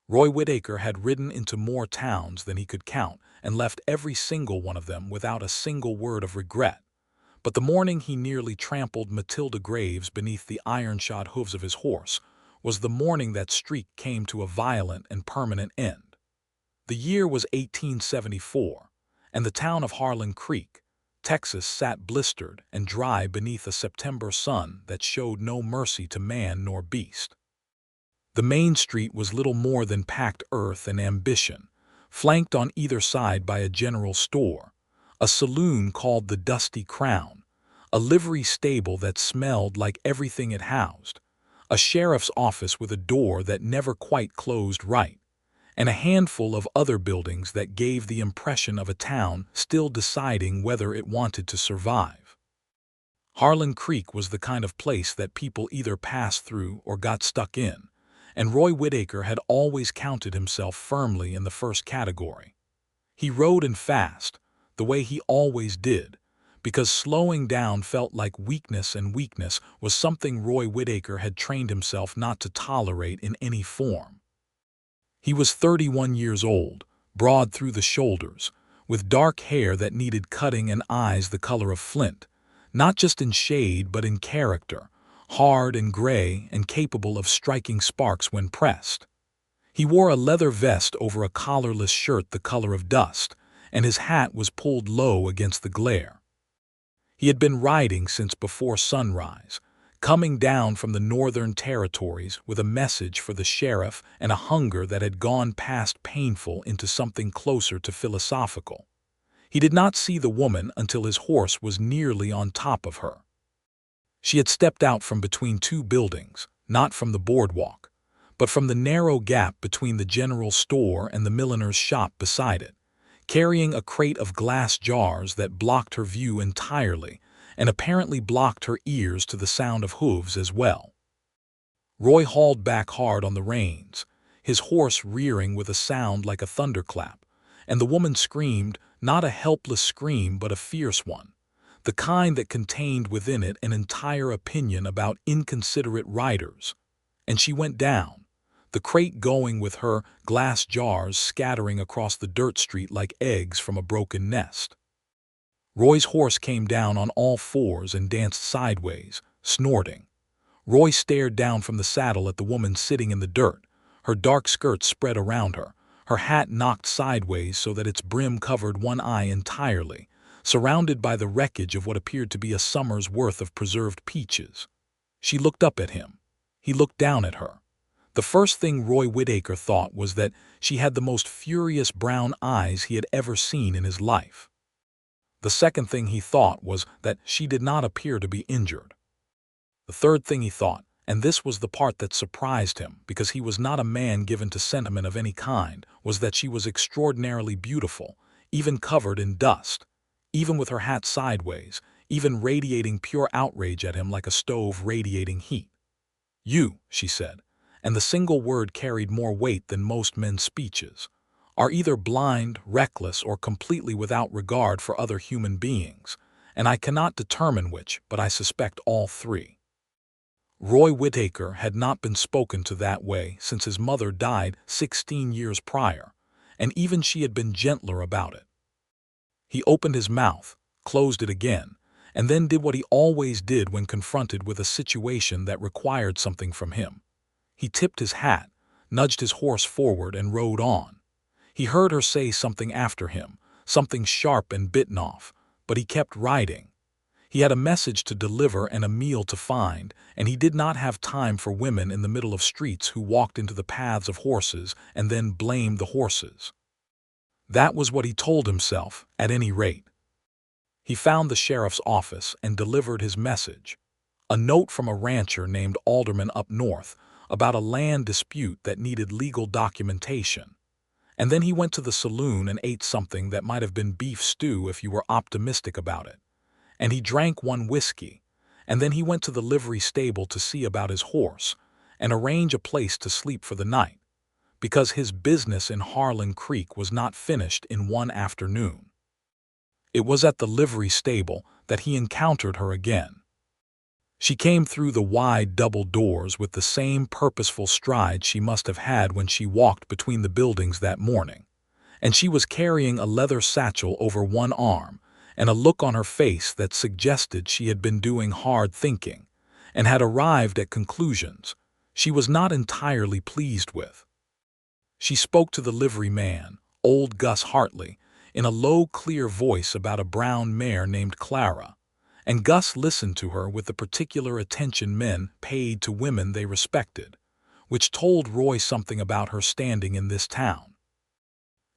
Roy Whitaker had ridden into more towns than he could count and left every single one of them without a single word of regret. But the morning he nearly trampled Matilda Graves beneath the iron-shod hooves of his horse was the morning that streak came to a violent and permanent end. The year was 1874, and the town of Harlan Creek, Texas, sat blistered and dry beneath a September sun that showed no mercy to man nor beast. The main street was little more than packed earth and ambition, flanked on either side by a general store, a saloon called the Dusty Crown, a livery stable that smelled like everything it housed, a sheriff's office with a door that never quite closed right, and a handful of other buildings that gave the impression of a town still deciding whether it wanted to survive. Harlan Creek was the kind of place that people either passed through or got stuck in, and Roy Whitaker had always counted himself firmly in the first category. He rode in fast, the way he always did, because slowing down felt like weakness, and weakness was something Roy Whitaker had trained himself not to tolerate in any form. He was 31 years old, broad through the shoulders, with dark hair that needed cutting and eyes the color of flint, not just in shade but in character, hard and gray and capable of striking sparks when pressed. He wore a leather vest over a collarless shirt the color of dust, and his hat was pulled low against the glare. He had been riding since before sunrise, coming down from the northern territories with a message for the sheriff and a hunger that had gone past painful into something closer to philosophical. He did not see the woman until his horse was nearly on top of her. She had stepped out from between two buildings, not from the boardwalk, but from the narrow gap between the general store and the milliner's shop beside it, carrying a crate of glass jars that blocked her view entirely and apparently blocked her ears to the sound of hooves as well. Roy hauled back hard on the reins, his horse rearing with a sound like a thunderclap, and the woman screamed, not a helpless scream but a fierce one, the kind that contained within it an entire opinion about inconsiderate riders. And she went down, the crate going with her, glass jars scattering across the dirt street like eggs from a broken nest. Roy's horse came down on all fours and danced sideways, snorting. Roy stared down from the saddle at the woman sitting in the dirt, her dark skirts spread around her, her hat knocked sideways so that its brim covered one eye entirely, surrounded by the wreckage of what appeared to be a summer's worth of preserved peaches. She looked up at him. He looked down at her. The first thing Roy Whitaker thought was that she had the most furious brown eyes he had ever seen in his life. The second thing he thought was that she did not appear to be injured. The third thing he thought, and this was the part that surprised him because he was not a man given to sentiment of any kind, was that she was extraordinarily beautiful, even covered in dust, even with her hat sideways, even radiating pure outrage at him like a stove radiating heat. "You," she said, and the single word carried more weight than most men's speeches, "are either blind, reckless, or completely without regard for other human beings, and I cannot determine which, but I suspect all three." Roy Whitaker had not been spoken to that way since his mother died 16 years prior, and even she had been gentler about it. He opened his mouth, closed it again, and then did what he always did when confronted with a situation that required something from him. He tipped his hat, nudged his horse forward, and rode on. He heard her say something after him, something sharp and bitten off, but he kept riding. He had a message to deliver and a meal to find, and he did not have time for women in the middle of streets who walked into the paths of horses and then blamed the horses. That was what he told himself, at any rate. He found the sheriff's office and delivered his message. A note from a rancher named Alderman up north about a land dispute that needed legal documentation. And then he went to the saloon and ate something that might have been beef stew if you were optimistic about it. And he drank one whiskey, and then he went to the livery stable to see about his horse and arrange a place to sleep for the night, because his business in Harlan Creek was not finished in one afternoon. It was at the livery stable that he encountered her again. She came through the wide double doors with the same purposeful stride she must have had when she walked between the buildings that morning, and she was carrying a leather satchel over one arm and a look on her face that suggested she had been doing hard thinking and had arrived at conclusions she was not entirely pleased with. She spoke to the livery man, old Gus Hartley, in a low, clear voice about a brown mare named Clara, and Gus listened to her with the particular attention men paid to women they respected, which told Roy something about her standing in this town.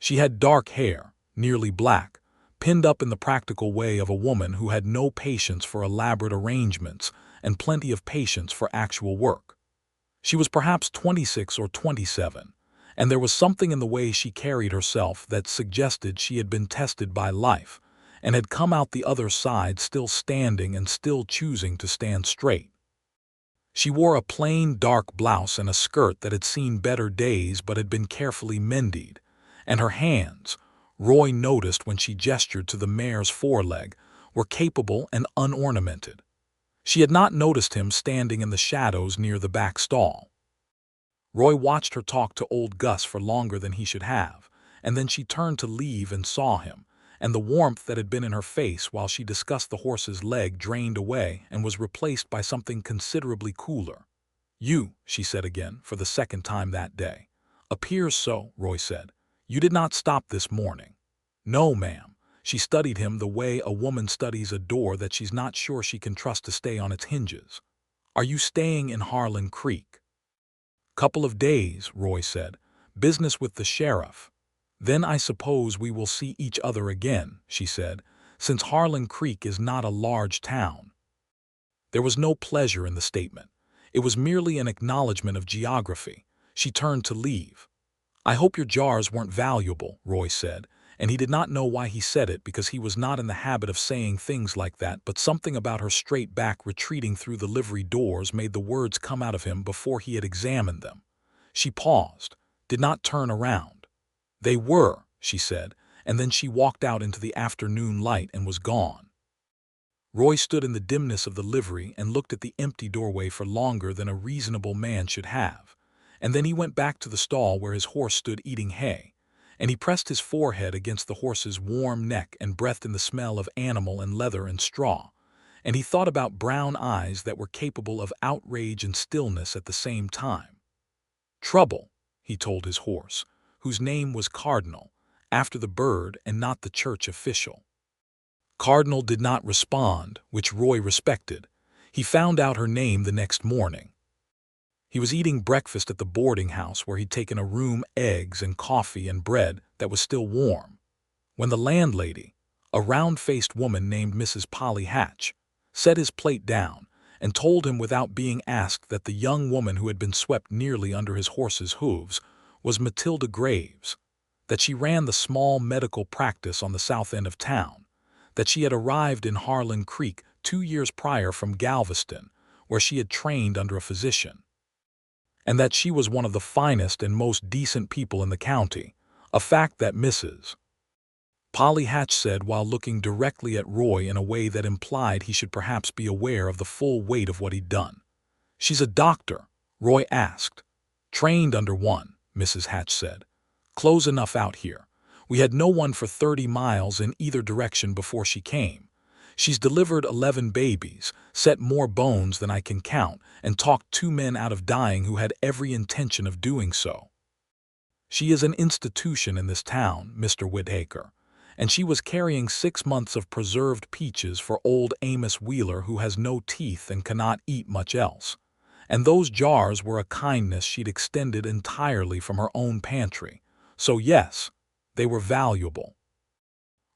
She had dark hair, nearly black, pinned up in the practical way of a woman who had no patience for elaborate arrangements and plenty of patience for actual work. She was perhaps 26 or 27, and there was something in the way she carried herself that suggested she had been tested by life and had come out the other side still standing and still choosing to stand straight. She wore a plain dark blouse and a skirt that had seen better days but had been carefully mended, and her hands, Roy noticed when she gestured to the mare's foreleg, were capable and unornamented. She had not noticed him standing in the shadows near the back stall. Roy watched her talk to old Gus for longer than he should have, and then she turned to leave and saw him, and the warmth that had been in her face while she discussed the horse's leg drained away and was replaced by something considerably cooler. "You," she said again, for the second time that day. "Appears so," Roy said. "You did not stop this morning." "No, ma'am." She studied him the way a woman studies a door that she's not sure she can trust to stay on its hinges. "Are you staying in Harlan Creek?" "Couple of days," Roy said. "Business with the sheriff." "Then I suppose we will see each other again," she said, "since Harlan Creek is not a large town." There was no pleasure in the statement. It was merely an acknowledgement of geography. She turned to leave. "I hope your jars weren't valuable," Roy said, and he did not know why he said it because he was not in the habit of saying things like that, but something about her straight back retreating through the livery doors made the words come out of him before he had examined them. She paused, did not turn around. "They were," she said, and then she walked out into the afternoon light and was gone. Roy stood in the dimness of the livery and looked at the empty doorway for longer than a reasonable man should have, and then he went back to the stall where his horse stood eating hay, and he pressed his forehead against the horse's warm neck and breathed in the smell of animal and leather and straw, and he thought about brown eyes that were capable of outrage and stillness at the same time. "Trouble," he told his horse, whose name was Cardinal, after the bird and not the church official. Cardinal did not respond, which Roy respected. He found out her name the next morning. He was eating breakfast at the boarding house where he'd taken a room, eggs and coffee and bread that was still warm, when the landlady, a round-faced woman named Mrs. Polly Hatch, set his plate down and told him without being asked that the young woman who had been swept nearly under his horse's hooves was Matilda Graves, that she ran the small medical practice on the south end of town, that she had arrived in Harlan Creek 2 years prior from Galveston, where she had trained under a physician, and that she was one of the finest and most decent people in the county, a fact that Mrs. Polly Hatch said while looking directly at Roy in a way that implied he should perhaps be aware of the full weight of what he'd done. "She's a doctor?" Roy asked. "Trained under one," Mrs. Hatch said. "Close enough out here. We had no one for 30 miles in either direction before she came. She's delivered 11 babies, set more bones than I can count, and talked 2 men out of dying who had every intention of doing so. She is an institution in this town, Mr. Whitaker, and she was carrying 6 months of preserved peaches for old Amos Wheeler who has no teeth and cannot eat much else. And those jars were a kindness she'd extended entirely from her own pantry. So yes, they were valuable."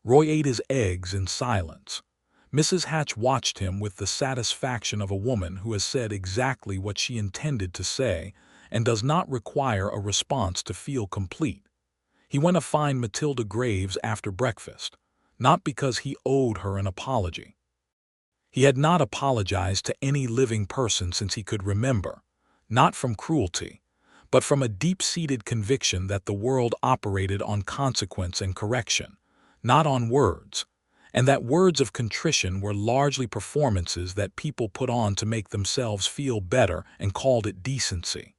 Roy ate his eggs in silence. Mrs. Hatch watched him with the satisfaction of a woman who has said exactly what she intended to say and does not require a response to feel complete. He went to find Matilda Graves after breakfast, not because he owed her an apology. He had not apologized to any living person since he could remember, not from cruelty, but from a deep-seated conviction that the world operated on consequence and correction, not on words, and that words of contrition were largely performances that people put on to make themselves feel better, and called it decency.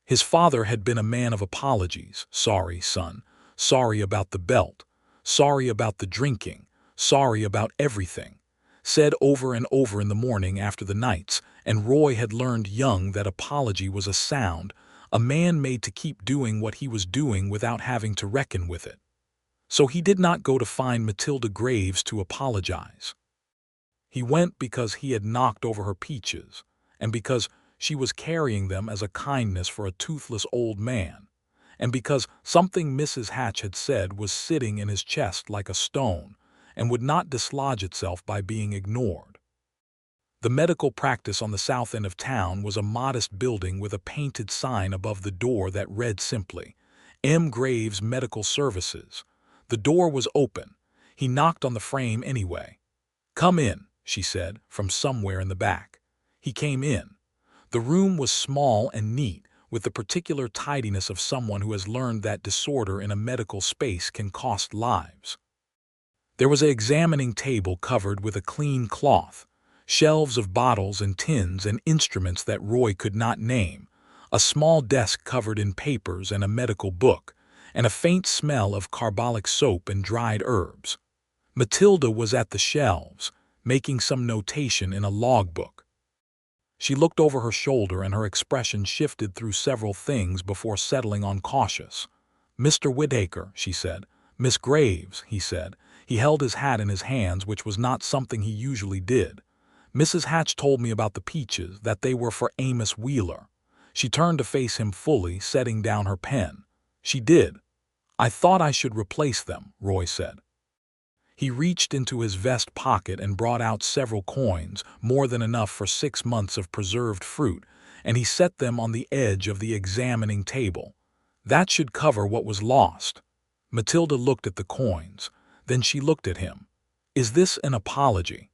His father had been a man of apologies. Sorry, son. Sorry about the belt. Sorry about the drinking. Sorry about everything. Said over and over in the morning after the nights, and Roy had learned young that apology was a sound, a man made to keep doing what he was doing without having to reckon with it. So he did not go to find Matilda Graves to apologize. He went because he had knocked over her peaches, and because she was carrying them as a kindness for a toothless old man, and because something Mrs. Hatch had said was sitting in his chest like a stone, and would not dislodge itself by being ignored. The medical practice on the south end of town was a modest building with a painted sign above the door that read simply, M. Graves Medical Services. The door was open. He knocked on the frame anyway. "Come in," she said, from somewhere in the back. He came in. The room was small and neat, with the particular tidiness of someone who has learned that disorder in a medical space can cost lives. There was an examining table covered with a clean cloth, shelves of bottles and tins and instruments that Roy could not name, a small desk covered in papers and a medical book, and a faint smell of carbolic soap and dried herbs. Matilda was at the shelves, making some notation in a logbook. She looked over her shoulder and her expression shifted through several things before settling on cautious. "Mr. Whitaker," she said. "Miss Graves," he said. He held his hat in his hands, which was not something he usually did. "Mrs. Hatch told me about the peaches, that they were for Amos Wheeler." She turned to face him fully, setting down her pen. "She did. I thought I should replace them," Roy said. He reached into his vest pocket and brought out several coins, more than enough for 6 months of preserved fruit, and he set them on the edge of the examining table. "That should cover what was lost." Matilda looked at the coins. Then she looked at him. "Is this an apology?"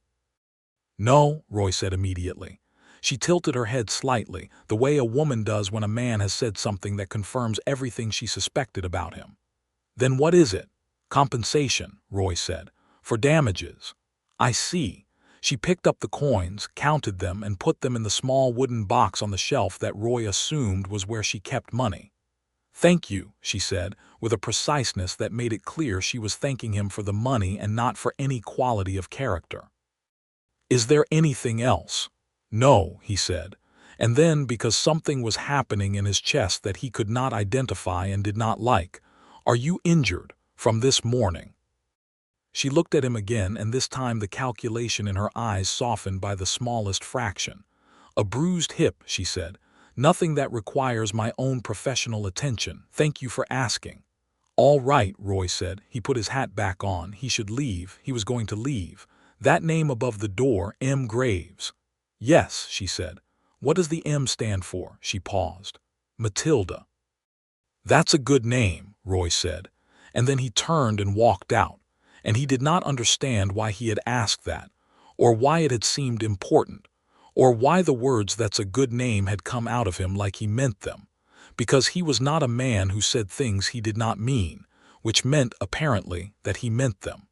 "No," Roy said immediately. She tilted her head slightly, the way a woman does when a man has said something that confirms everything she suspected about him. "Then what is it?" "Compensation," Roy said. "For damages." "I see." She picked up the coins, counted them, and put them in the small wooden box on the shelf that Roy assumed was where she kept money. "Thank you," she said, with a preciseness that made it clear she was thanking him for the money and not for any quality of character. "Is there anything else?" "No," he said. And then, because something was happening in his chest that he could not identify and did not like, "Are you injured? From this morning?" She looked at him again, and this time the calculation in her eyes softened by the smallest fraction. "A bruised hip," she said. "Nothing that requires my own professional attention. Thank you for asking." "All right," Roy said. He put his hat back on. He should leave. He was going to leave. That name above the door, M. Graves. "Yes," she said. "What does the M stand for?" She paused. "Matilda." "That's a good name," Roy said. And then he turned and walked out, and he did not understand why he had asked that, or why it had seemed important, or why the words "that's a good name" had come out of him like he meant them, because he was not a man who said things he did not mean, which meant, apparently, that he meant them.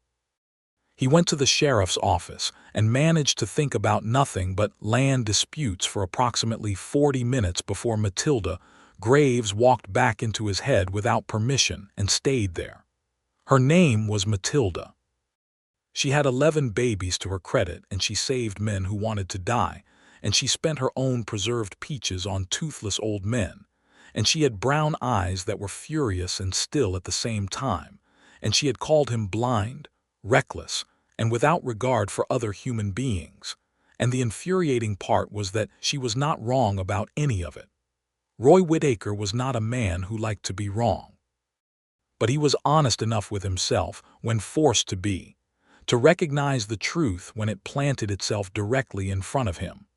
He went to the sheriff's office and managed to think about nothing but land disputes for approximately 40 minutes before Matilda Graves walked back into his head without permission and stayed there. Her name was Matilda. She had 11 babies to her credit, and she saved men who wanted to die, and she spent her own preserved peaches on toothless old men, and she had brown eyes that were furious and still at the same time, and she had called him blind, reckless, and without regard for other human beings, and the infuriating part was that she was not wrong about any of it. Roy Whitaker was not a man who liked to be wrong. But he was honest enough with himself, when forced to be, to recognize the truth when it planted itself directly in front of him.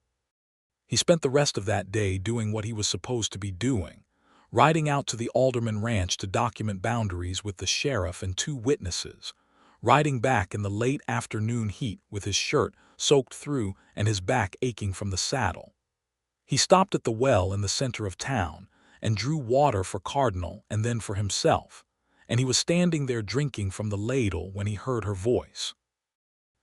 He spent the rest of that day doing what he was supposed to be doing, riding out to the Alderman Ranch to document boundaries with the sheriff and 2 witnesses, riding back in the late afternoon heat with his shirt soaked through and his back aching from the saddle. He stopped at the well in the center of town and drew water for Cardinal and then for himself, and he was standing there drinking from the ladle when he heard her voice.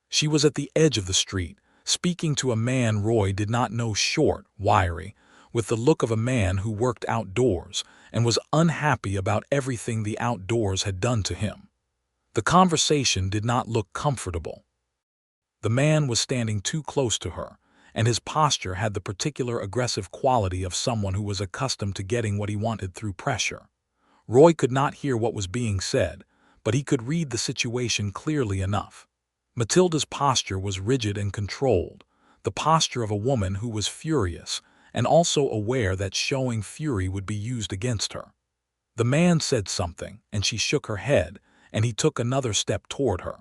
She was at the edge of the street, speaking to a man Roy did not know, short, wiry, with the look of a man who worked outdoors and was unhappy about everything the outdoors had done to him. The conversation did not look comfortable. The man was standing too close to her, and his posture had the particular aggressive quality of someone who was accustomed to getting what he wanted through pressure. Roy could not hear what was being said, but he could read the situation clearly enough. Matilda's posture was rigid and controlled, the posture of a woman who was furious and also aware that showing fury would be used against her. The man said something, and she shook her head, and he took another step toward her.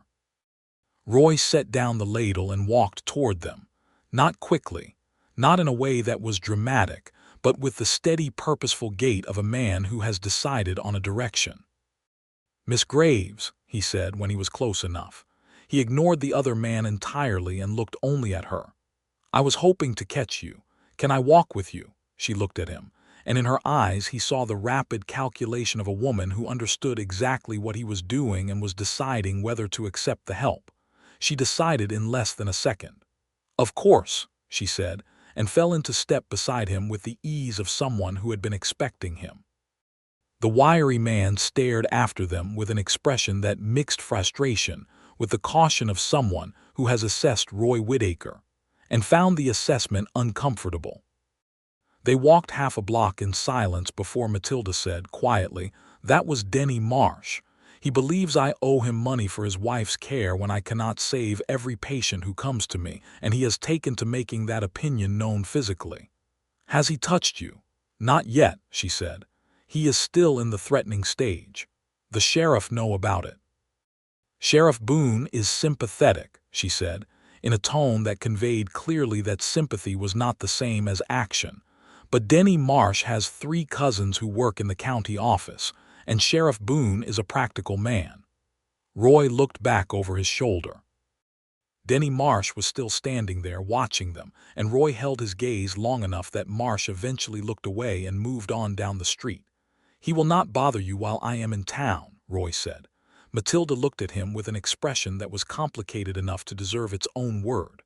Roy set down the ladle and walked toward them, not quickly, not in a way that was dramatic, but with the steady, purposeful gait of a man who has decided on a direction. "Miss Graves," he said when he was close enough. He ignored the other man entirely and looked only at her. "I was hoping to catch you. Can I walk with you?" She looked at him, and in her eyes he saw the rapid calculation of a woman who understood exactly what he was doing and was deciding whether to accept the help. She decided in less than a second. "Of course," she said, and fell into step beside him with the ease of someone who had been expecting him. The wiry man stared after them with an expression that mixed frustration with the caution of someone who has assessed Roy Whitaker, and found the assessment uncomfortable. They walked half a block in silence before Matilda said, quietly, "That was Denny Marsh. He believes I owe him money for his wife's care when I cannot save every patient who comes to me, and he has taken to making that opinion known physically." "Has he touched you?" "Not yet," she said. "He is still in the threatening stage. The sheriff know about it." "Sheriff Boone is sympathetic," she said, in a tone that conveyed clearly that sympathy was not the same as action. "But Denny Marsh has 3 cousins who work in the county office, and Sheriff Boone is a practical man." Roy looked back over his shoulder. Denny Marsh was still standing there watching them, and Roy held his gaze long enough that Marsh eventually looked away and moved on down the street. "He will not bother you while I am in town," Roy said. Matilda looked at him with an expression that was complicated enough to deserve its own word.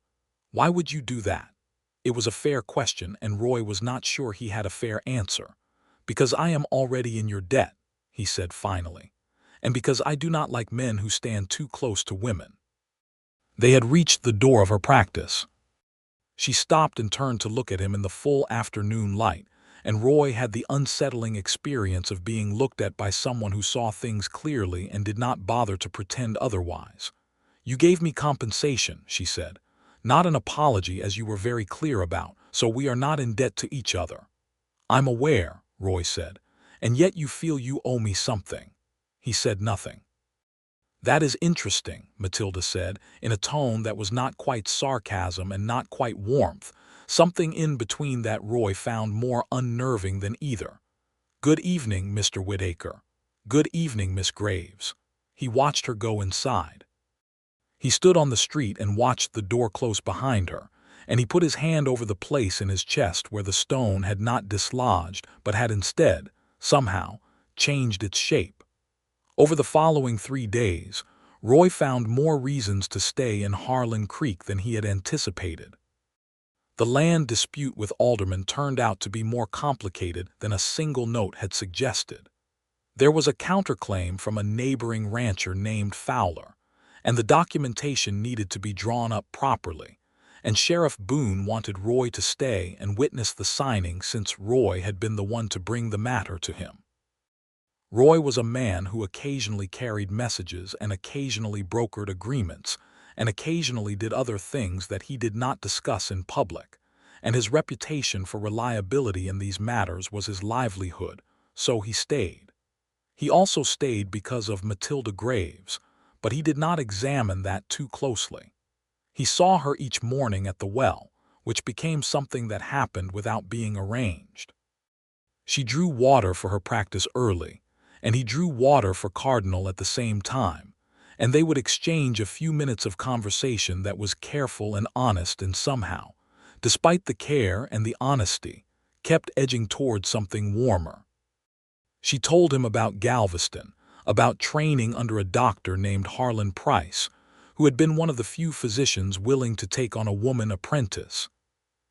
"Why would you do that?" It was a fair question, and Roy was not sure he had a fair answer. "Because I am already in your debt," he said finally, "and because I do not like men who stand too close to women." They had reached the door of her practice. She stopped and turned to look at him in the full afternoon light, and Roy had the unsettling experience of being looked at by someone who saw things clearly and did not bother to pretend otherwise. "You gave me compensation," she said. "Not an apology, as you were very clear about, so we are not in debt to each other." "I'm aware," Roy said, "and yet you feel you owe me something." He said nothing. "That is interesting," Matilda said, in a tone that was not quite sarcasm and not quite warmth, something in between that Roy found more unnerving than either. "Good evening, Mr. Whitaker. Good evening, Miss Graves." He watched her go inside. He stood on the street and watched the door close behind her, and he put his hand over the place in his chest where the stone had not dislodged but had instead, somehow, changed its shape. Over the following 3 days, Roy found more reasons to stay in Harlan Creek than he had anticipated. The land dispute with Alderman turned out to be more complicated than a single note had suggested. There was a counterclaim from a neighboring rancher named Fowler, and the documentation needed to be drawn up properly, and Sheriff Boone wanted Roy to stay and witness the signing since Roy had been the one to bring the matter to him. Roy was a man who occasionally carried messages and occasionally brokered agreements, and occasionally did other things that he did not discuss in public, and his reputation for reliability in these matters was his livelihood, so he stayed. He also stayed because of Matilda Graves, but he did not examine that too closely. He saw her each morning at the well, which became something that happened without being arranged. She drew water for her practice early, and he drew water for Cardinal at the same time, and they would exchange a few minutes of conversation that was careful and honest and somehow, despite the care and the honesty, kept edging toward something warmer. She told him about Galveston, about training under a doctor named Harlan Price, who had been one of the few physicians willing to take on a woman apprentice.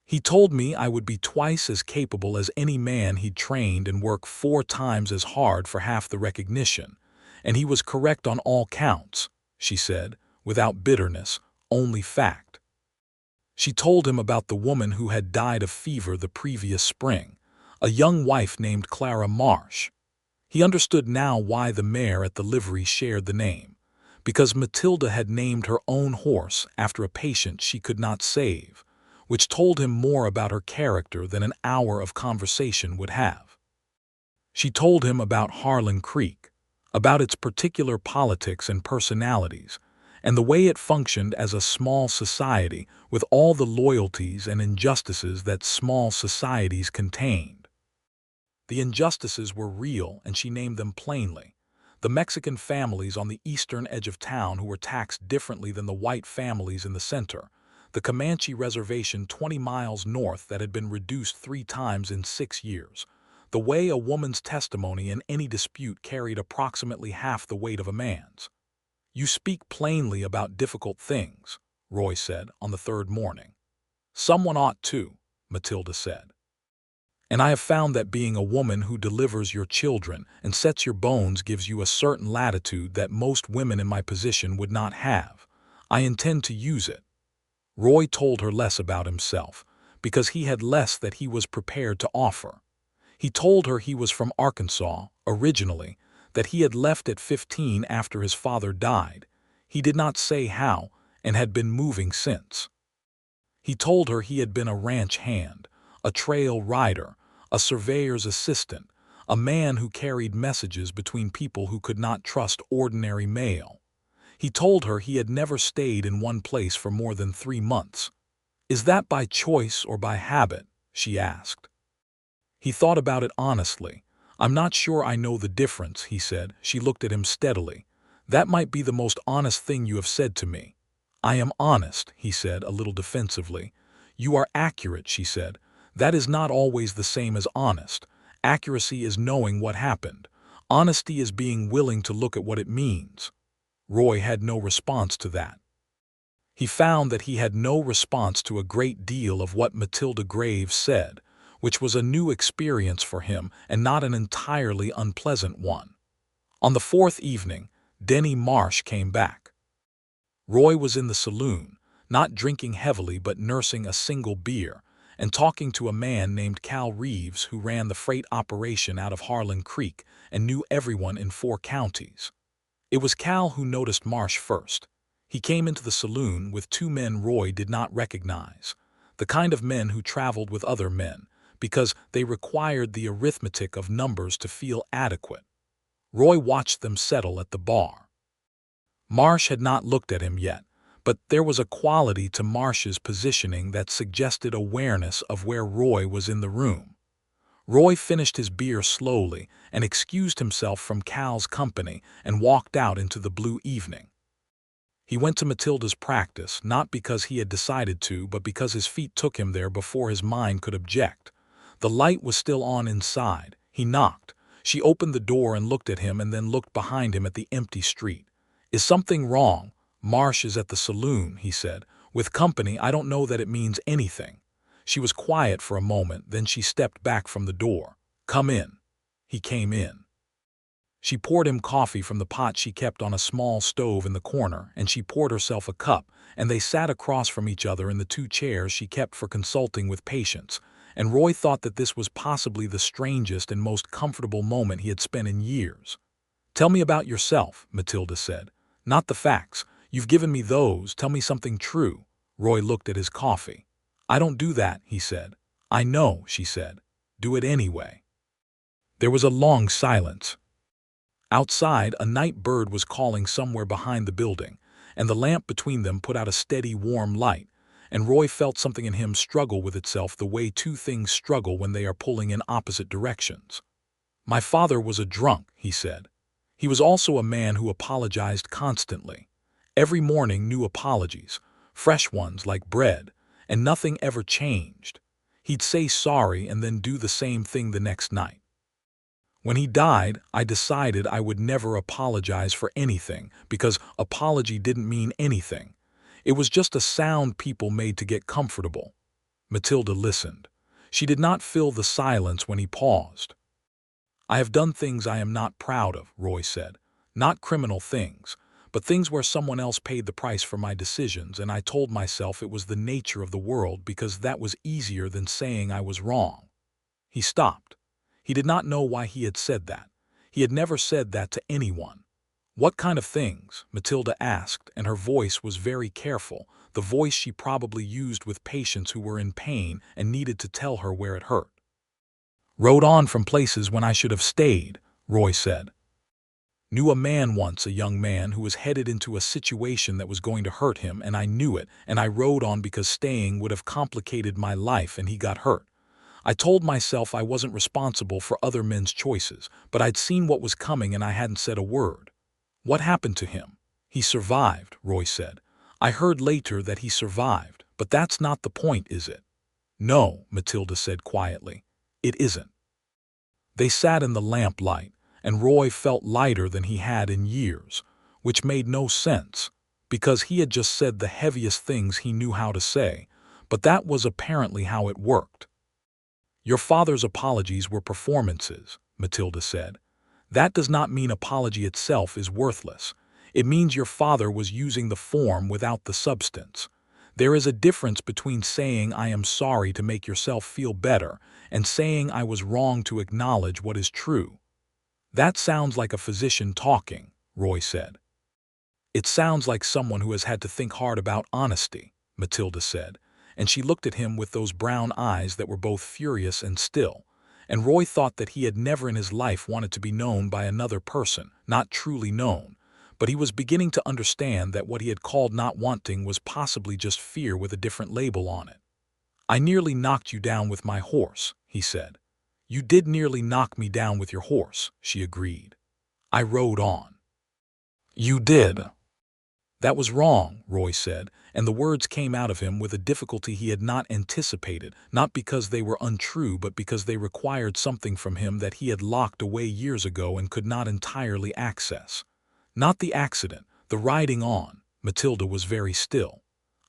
He told me I would be twice as capable as any man he'd trained and work 4 times as hard for half the recognition, and he was correct on all counts, she said, without bitterness, only fact. She told him about the woman who had died of fever the previous spring, a young wife named Clara Marsh. He understood now why the mare at the livery shared the name, because Matilda had named her own horse after a patient she could not save, which told him more about her character than an hour of conversation would have. She told him about Harlan Creek, about its particular politics and personalities, and the way it functioned as a small society with all the loyalties and injustices that small societies contained. The injustices were real, and she named them plainly. The Mexican families on the eastern edge of town who were taxed differently than the white families in the center, the Comanche reservation 20 miles north that had been reduced 3 times in 6 years, the way a woman's testimony in any dispute carried approximately half the weight of a man's. "You speak plainly about difficult things," Roy said on the 3rd morning. "Someone ought to," Matilda said. "And I have found that being a woman who delivers your children and sets your bones gives you a certain latitude that most women in my position would not have. I intend to use it." Roy told her less about himself, because he had less that he was prepared to offer. He told her he was from Arkansas, originally, that he had left at 15 after his father died. He did not say how, and had been moving since. He told her he had been a ranch hand, a trail rider, a surveyor's assistant, a man who carried messages between people who could not trust ordinary mail. He told her he had never stayed in one place for more than 3 months. "Is that by choice or by habit?" she asked. He thought about it honestly. "I'm not sure I know the difference," he said. She looked at him steadily. "That might be the most honest thing you have said to me." "I am honest," he said, a little defensively. "You are accurate," she said. "That is not always the same as honest. Accuracy is knowing what happened. Honesty is being willing to look at what it means." Roy had no response to that. He found that he had no response to a great deal of what Matilda Graves said, which was a new experience for him and not an entirely unpleasant one. On the 4th evening, Denny Marsh came back. Roy was in the saloon, not drinking heavily but nursing a single beer, and talking to a man named Cal Reeves who ran the freight operation out of Harlan Creek and knew everyone in 4 counties. It was Cal who noticed Marsh first. He came into the saloon with 2 men Roy did not recognize, the kind of men who traveled with other men, because they required the arithmetic of numbers to feel adequate. Roy watched them settle at the bar. Marsh had not looked at him yet, but there was a quality to Marsh's positioning that suggested awareness of where Roy was in the room. Roy finished his beer slowly and excused himself from Cal's company and walked out into the blue evening. He went to Matilda's practice, not because he had decided to, but because his feet took him there before his mind could object. The light was still on inside. He knocked. She opened the door and looked at him and then looked behind him at the empty street. "Is something wrong?" "Marsh is at the saloon," he said. "With company, I don't know that it means anything." She was quiet for a moment, then she stepped back from the door. "Come in." He came in. She poured him coffee from the pot she kept on a small stove in the corner, and she poured herself a cup, and they sat across from each other in the 2 chairs she kept for consulting with patients, and Roy thought that this was possibly the strangest and most comfortable moment he had spent in years. "Tell me about yourself," Matilda said. "Not the facts. You've given me those. Tell me something true." Roy looked at his coffee. "I don't do that," he said. "I know," she said. "Do it anyway." There was a long silence. Outside, a night bird was calling somewhere behind the building, and the lamp between them put out a steady, warm light, and Roy felt something in him struggle with itself the way 2 things struggle when they are pulling in opposite directions. "My father was a drunk," he said. "He was also a man who apologized constantly. Every morning new apologies, fresh ones like bread, and nothing ever changed. He'd say sorry and then do the same thing the next night." When he died, I decided I would never apologize for anything because apology didn't mean anything. It was just a sound people made to get comfortable. Matilda listened. She did not fill the silence when he paused. I have done things I am not proud of, Roy said. Not criminal things, but things where someone else paid the price for my decisions, and I told myself it was the nature of the world because that was easier than saying I was wrong. He stopped. He did not know why he had said that. He had never said that to anyone. What kind of things? Matilda asked, and her voice was very careful, the voice she probably used with patients who were in pain and needed to tell her where it hurt. Rode on from places when I should have stayed, Roy said. Knew a man once, a young man, who was headed into a situation that was going to hurt him, and I knew it, and I rode on because staying would have complicated my life, and he got hurt. I told myself I wasn't responsible for other men's choices, but I'd seen what was coming and I hadn't said a word. What happened to him? He survived, Roy said. I heard later that he survived, but that's not the point, is it? No, Matilda said quietly. It isn't. They sat in the lamplight, and Roy felt lighter than he had in years, which made no sense, because he had just said the heaviest things he knew how to say, but that was apparently how it worked. Your father's apologies were performances, Matilda said. That does not mean apology itself is worthless. It means your father was using the form without the substance. There is a difference between saying I am sorry to make yourself feel better and saying I was wrong to acknowledge what is true. That sounds like a physician talking, Roy said. It sounds like someone who has had to think hard about honesty, Matilda said, and she looked at him with those brown eyes that were both furious and still, and Roy thought that he had never in his life wanted to be known by another person, not truly known, but he was beginning to understand that what he had called not wanting was possibly just fear with a different label on it. I nearly knocked you down with my horse, he said. You did nearly knock me down with your horse, she agreed. I rode on. You did. That was wrong, Roy said, and the words came out of him with a difficulty he had not anticipated, not because they were untrue but because they required something from him that he had locked away years ago and could not entirely access. Not the accident, the riding on. Matilda was very still.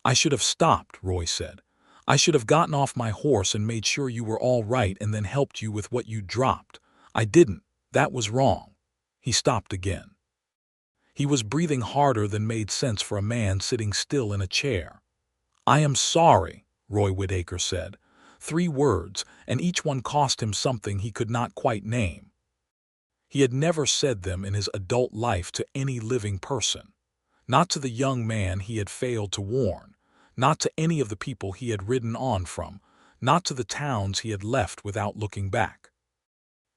I should have stopped, Roy said. I should have gotten off my horse and made sure you were all right and then helped you with what you dropped. I didn't. That was wrong. He stopped again. He was breathing harder than made sense for a man sitting still in a chair. I am sorry, Roy Whitaker said. 3 words, and each one cost him something he could not quite name. He had never said them in his adult life to any living person. Not to the young man he had failed to warn, not to any of the people he had ridden on from, not to the towns he had left without looking back.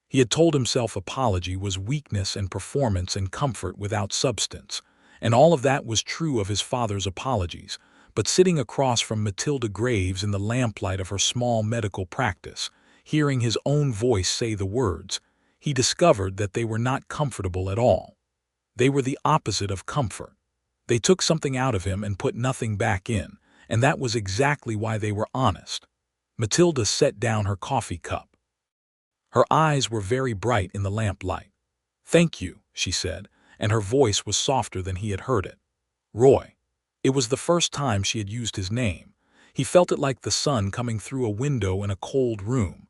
He had told himself apology was weakness and performance and comfort without substance, and all of that was true of his father's apologies, but sitting across from Matilda Graves in the lamplight of her small medical practice, hearing his own voice say the words, he discovered that they were not comfortable at all. They were the opposite of comfort. They took something out of him and put nothing back in, and that was exactly why they were honest. Matilda set down her coffee cup. Her eyes were very bright in the lamplight. Thank you, she said, and her voice was softer than he had heard it. Roy. It was the first time she had used his name. He felt it like the sun coming through a window in a cold room.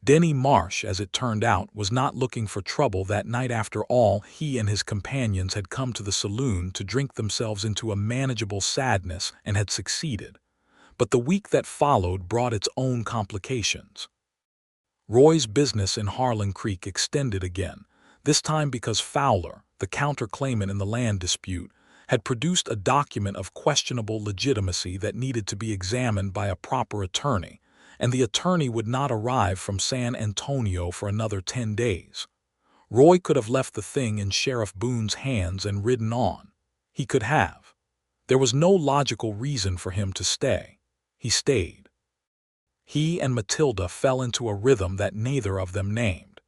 Denny Marsh, as it turned out, was not looking for trouble that night after all. He and his companions had come to the saloon to drink themselves into a manageable sadness and had succeeded. But the week that followed brought its own complications. Roy's business in Harlan Creek extended again, this time because Fowler, the counterclaimant in the land dispute, had produced a document of questionable legitimacy that needed to be examined by a proper attorney, and the attorney would not arrive from San Antonio for another 10 days. Roy could have left the thing in Sheriff Boone's hands and ridden on. He could have. There was no logical reason for him to stay. He stayed. He and Matilda fell into a rhythm that neither of them named,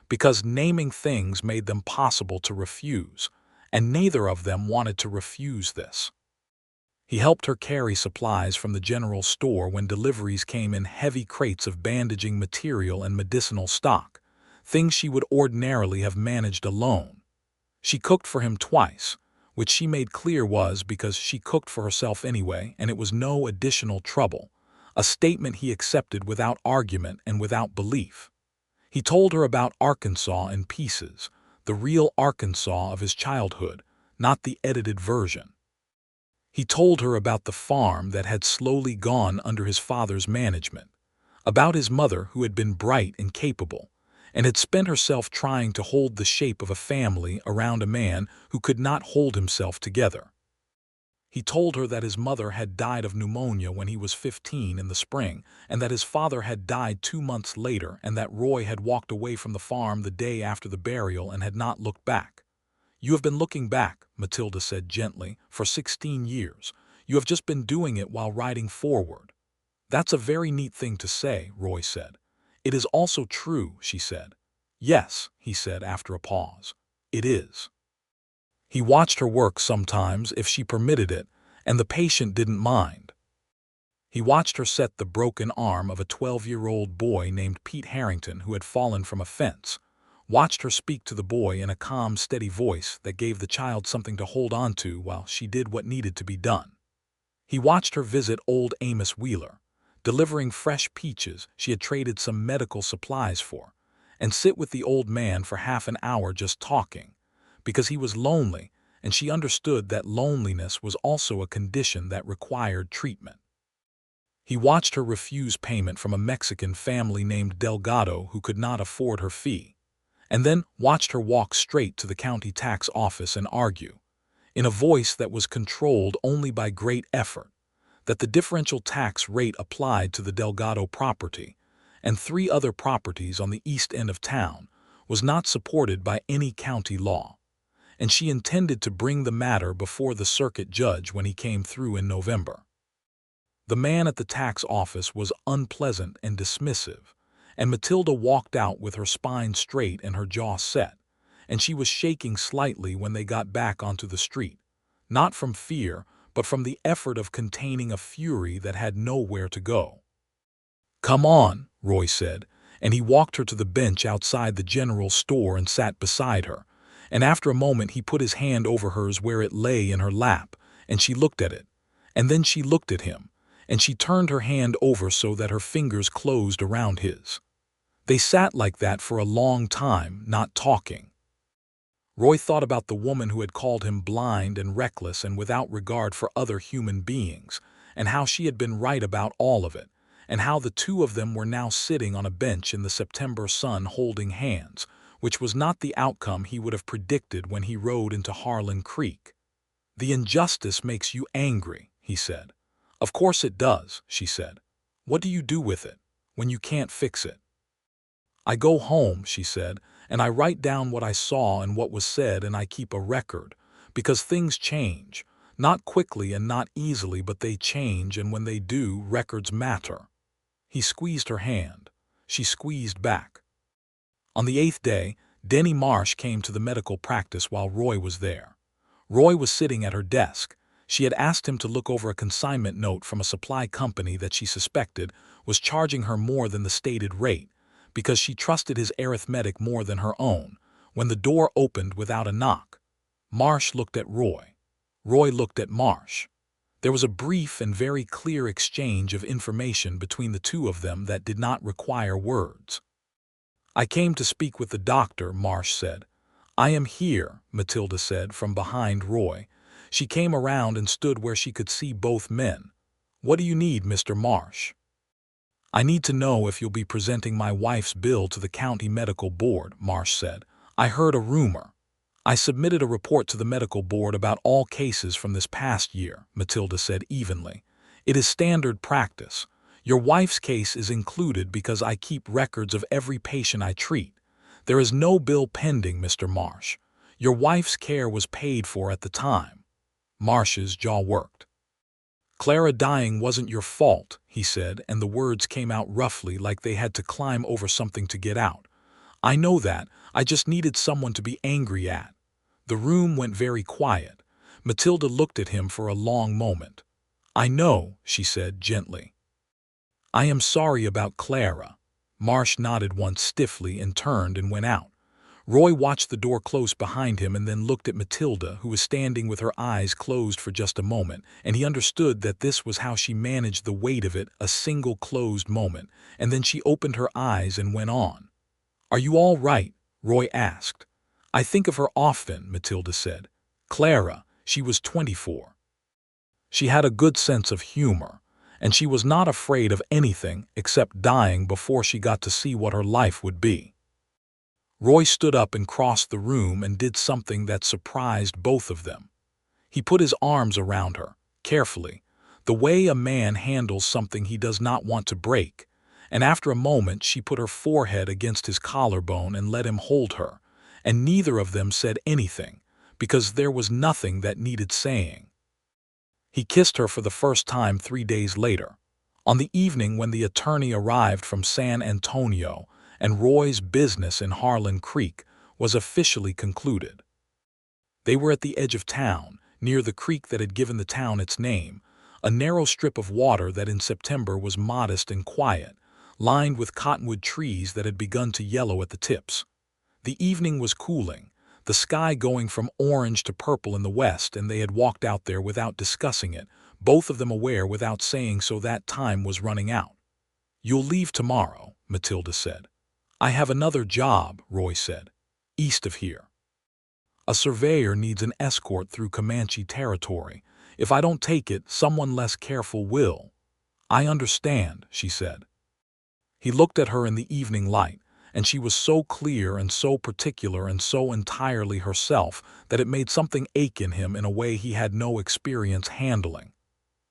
because naming things made them possible to refuse, and neither of them wanted to refuse this. He helped her carry supplies from the general store when deliveries came in heavy crates of bandaging material and medicinal stock. things she would ordinarily have managed alone. She cooked for him twice, which she made clear was because she cooked for herself anyway and it was no additional trouble, a statement he accepted without argument and without belief. He told her about Arkansas in pieces, the real Arkansas of his childhood, not the edited version. He told her about the farm that had slowly gone under his father's management, about his mother who had been bright and capable, and had spent herself trying to hold the shape of a family around a man who could not hold himself together. He told her that his mother had died of pneumonia when he was 15 in the spring, and that his father had died 2 months later, and that Roy had walked away from the farm the day after the burial and had not looked back. "You have been looking back," Matilda said gently, "for 16 years. You have just been doing it while riding forward." "That's a very neat thing to say," Roy said. "It is also true," she said. "Yes," he said after a pause. "It is." He watched her work sometimes if she permitted it, and the patient didn't mind. He watched her set the broken arm of a 12-year-old boy named Pete Harrington who had fallen from a fence, watched her speak to the boy in a calm, steady voice that gave the child something to hold on to while she did what needed to be done. He watched her visit old Amos Wheeler, delivering fresh peaches she had traded some medical supplies for, and sit with the old man for half an hour just talking, because he was lonely, and she understood that loneliness was also a condition that required treatment. He watched her refuse payment from a Mexican family named Delgado who could not afford her fee, and then watched her walk straight to the county tax office and argue, in a voice that was controlled only by great effort, that the differential tax rate applied to the Delgado property and 3 other properties on the east end of town was not supported by any county law, and she intended to bring the matter before the circuit judge when he came through in November. The man at the tax office was unpleasant and dismissive, and Matilda walked out with her spine straight and her jaw set, and she was shaking slightly when they got back onto the street, not from fear, but from the effort of containing a fury that had nowhere to go. "Come on," Roy said, and he walked her to the bench outside the general store and sat beside her, and after a moment he put his hand over hers where it lay in her lap, and she looked at it, and then she looked at him, and she turned her hand over so that her fingers closed around his. They sat like that for a long time, not talking. Roy thought about the woman who had called him blind and reckless and without regard for other human beings, and how she had been right about all of it, and how the two of them were now sitting on a bench in the September sun holding hands, which was not the outcome he would have predicted when he rode into Harlan Creek. "The injustice makes you angry," he said. "Of course it does," she said. "What do you do with it, when you can't fix it?" "I go home," she said, "and I write down what I saw and what was said, and I keep a record, because things change, not quickly and not easily, but they change, and when they do, records matter." He squeezed her hand. She squeezed back. On the 8th day, Denny Marsh came to the medical practice while Roy was there. Roy was sitting at her desk. She had asked him to look over a consignment note from a supply company that she suspected was charging her more than the stated rate, because she trusted his arithmetic more than her own, when the door opened without a knock. Marsh looked at Roy. Roy looked at Marsh. There was a brief and very clear exchange of information between the two of them that did not require words. "I came to speak with the doctor," Marsh said. "I am here," Matilda said from behind Roy. She came around and stood where she could see both men. "What do you need, Mr. Marsh?" "I need to know if you'll be presenting my wife's bill to the county medical board," Marsh said. "I heard a rumor." "I submitted a report to the medical board about all cases from this past year," Matilda said evenly. "It is standard practice. Your wife's case is included because I keep records of every patient I treat. There is no bill pending, Mr. Marsh. Your wife's care was paid for at the time." Marsh's jaw worked. "Clara dying wasn't your fault," he said, and the words came out roughly like they had to climb over something to get out. "I know that. I just needed someone to be angry at." The room went very quiet. Matilda looked at him for a long moment. "I know," she said gently. "I am sorry about Clara." Marsh nodded once stiffly and turned and went out. Roy watched the door close behind him and then looked at Matilda, who was standing with her eyes closed for just a moment, and he understood that this was how she managed the weight of it, a single closed moment, and then she opened her eyes and went on. "Are you all right?" Roy asked. "I think of her often," Matilda said. "Clara, she was 24. She had a good sense of humor, and she was not afraid of anything except dying before she got to see what her life would be." Roy stood up and crossed the room and did something that surprised both of them. He put his arms around her, carefully, the way a man handles something he does not want to break, and after a moment she put her forehead against his collarbone and let him hold her, and neither of them said anything, because there was nothing that needed saying. He kissed her for the first time 3 days later, on the evening when the attorney arrived from San Antonio and Roy's business in Harlan Creek was officially concluded. They were at the edge of town, near the creek that had given the town its name, a narrow strip of water that in September was modest and quiet, lined with cottonwood trees that had begun to yellow at the tips. The evening was cooling, the sky going from orange to purple in the west, and they had walked out there without discussing it, both of them aware without saying so that time was running out. "You'll leave tomorrow," Matilda said. "I have another job," Roy said, "east of here. A surveyor needs an escort through Comanche territory. If I don't take it, someone less careful will." "I understand," she said. He looked at her in the evening light, and she was so clear and so particular and so entirely herself that it made something ache in him in a way he had no experience handling.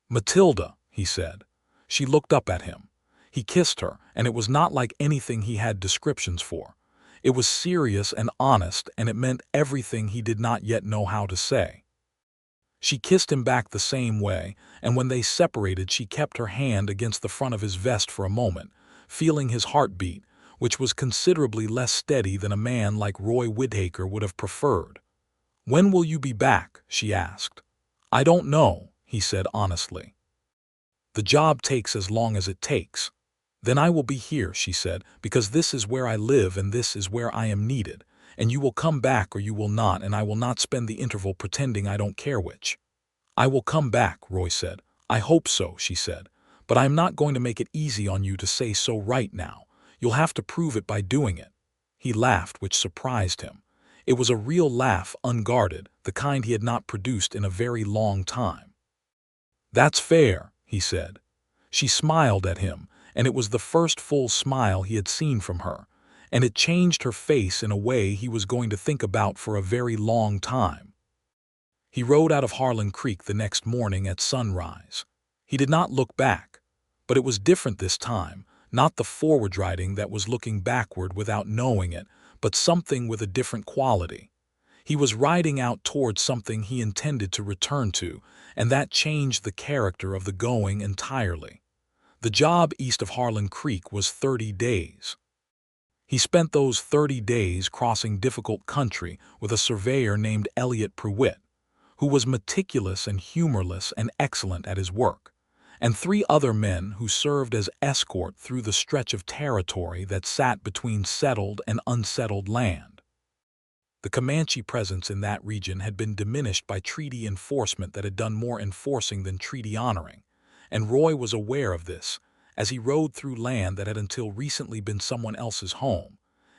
"Matilda," he said. She looked up at him. He kissed her, and it was not like anything he had descriptions for. It was serious and honest, and it meant everything he did not yet know how to say. She kissed him back the same way, and when they separated she kept her hand against the front of his vest for a moment, feeling his heartbeat, which was considerably less steady than a man like Roy Whitaker would have preferred. "When will you be back?" she asked. "I don't know," he said honestly. "The job takes as long as it takes." "Then I will be here," she said, "because this is where I live and this is where I am needed, and you will come back or you will not, and I will not spend the interval pretending I don't care which." "I will come back," Roy said. "I hope so," she said, "but I am not going to make it easy on you to say so right now. You'll have to prove it by doing it." He laughed, which surprised him. It was a real laugh, unguarded, the kind he had not produced in a very long time. "That's fair," he said. She smiled at him, and it was the first full smile he had seen from her, and it changed her face in a way he was going to think about for a very long time. He rode out of Harlan Creek the next morning at sunrise. He did not look back, but it was different this time, not the forward riding that was looking backward without knowing it, but something with a different quality. He was riding out towards something he intended to return to, and that changed the character of the going entirely. The job east of Harlan Creek was 30 days. He spent those 30 days crossing difficult country with a surveyor named Elliot Pruitt, who was meticulous and humorless and excellent at his work, and 3 other men who served as escort through the stretch of territory that sat between settled and unsettled land. The Comanche presence in that region had been diminished by treaty enforcement that had done more enforcing than treaty honoring, and Roy was aware of this as he rode through land that had until recently been someone else's home,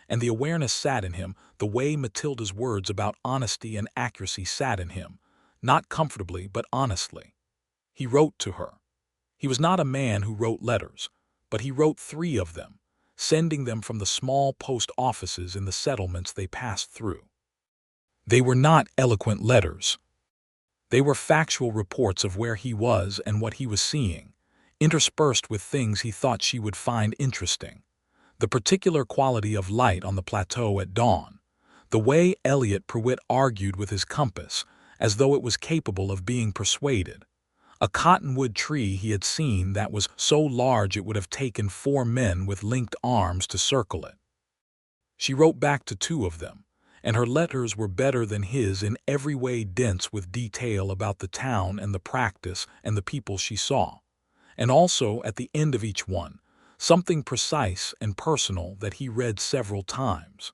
and the awareness sat in him the way Matilda's words about honesty and accuracy sat in him, not comfortably but honestly. He wrote to her. He was not a man who wrote letters, but he wrote 3 of them, sending them from the small post offices in the settlements they passed through. They were not eloquent letters. They were factual reports of where he was and what he was seeing, interspersed with things he thought she would find interesting. The particular quality of light on the plateau at dawn, the way Elliot Pruitt argued with his compass, as though it was capable of being persuaded. A cottonwood tree he had seen that was so large it would have taken 4 men with linked arms to circle it. She wrote back to 2 of them, and her letters were better than his in every way, dense with detail about the town and the practice and the people she saw. And also, at the end of each one, something precise and personal that he read several times.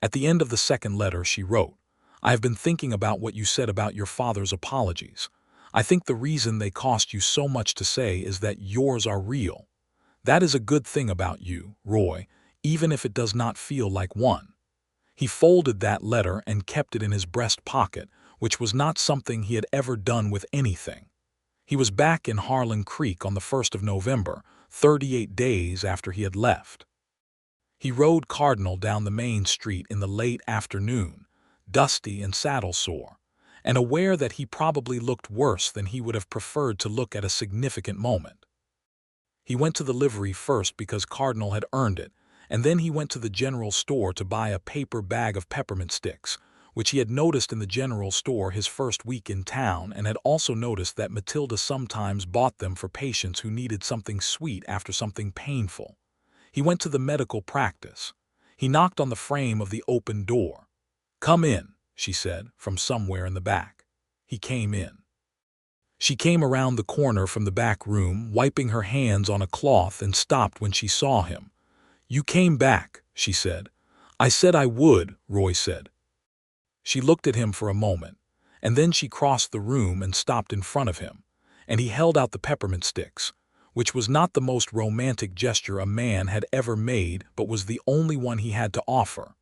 At the end of the second letter, she wrote, "I have been thinking about what you said about your father's apologies. I think the reason they cost you so much to say is that yours are real. That is a good thing about you, Roy, even if it does not feel like one." He folded that letter and kept it in his breast pocket, which was not something he had ever done with anything. He was back in Harlan Creek on the 1st of November, 38 days after he had left. He rode Cardinal down the main street in the late afternoon, dusty and saddle-sore, and aware that he probably looked worse than he would have preferred to look at a significant moment. He went to the livery first because Cardinal had earned it, and then he went to the general store to buy a paper bag of peppermint sticks, which he had noticed in the general store his first week in town and had also noticed that Matilda sometimes bought them for patients who needed something sweet after something painful. He went to the medical practice. He knocked on the frame of the open door. "Come in," she said, from somewhere in the back. He came in. She came around the corner from the back room, wiping her hands on a cloth, and stopped when she saw him. "You came back," she said. "I said I would," Roy said. She looked at him for a moment, and then she crossed the room and stopped in front of him, and he held out the peppermint sticks, which was not the most romantic gesture a man had ever made, but was the only one he had to offer.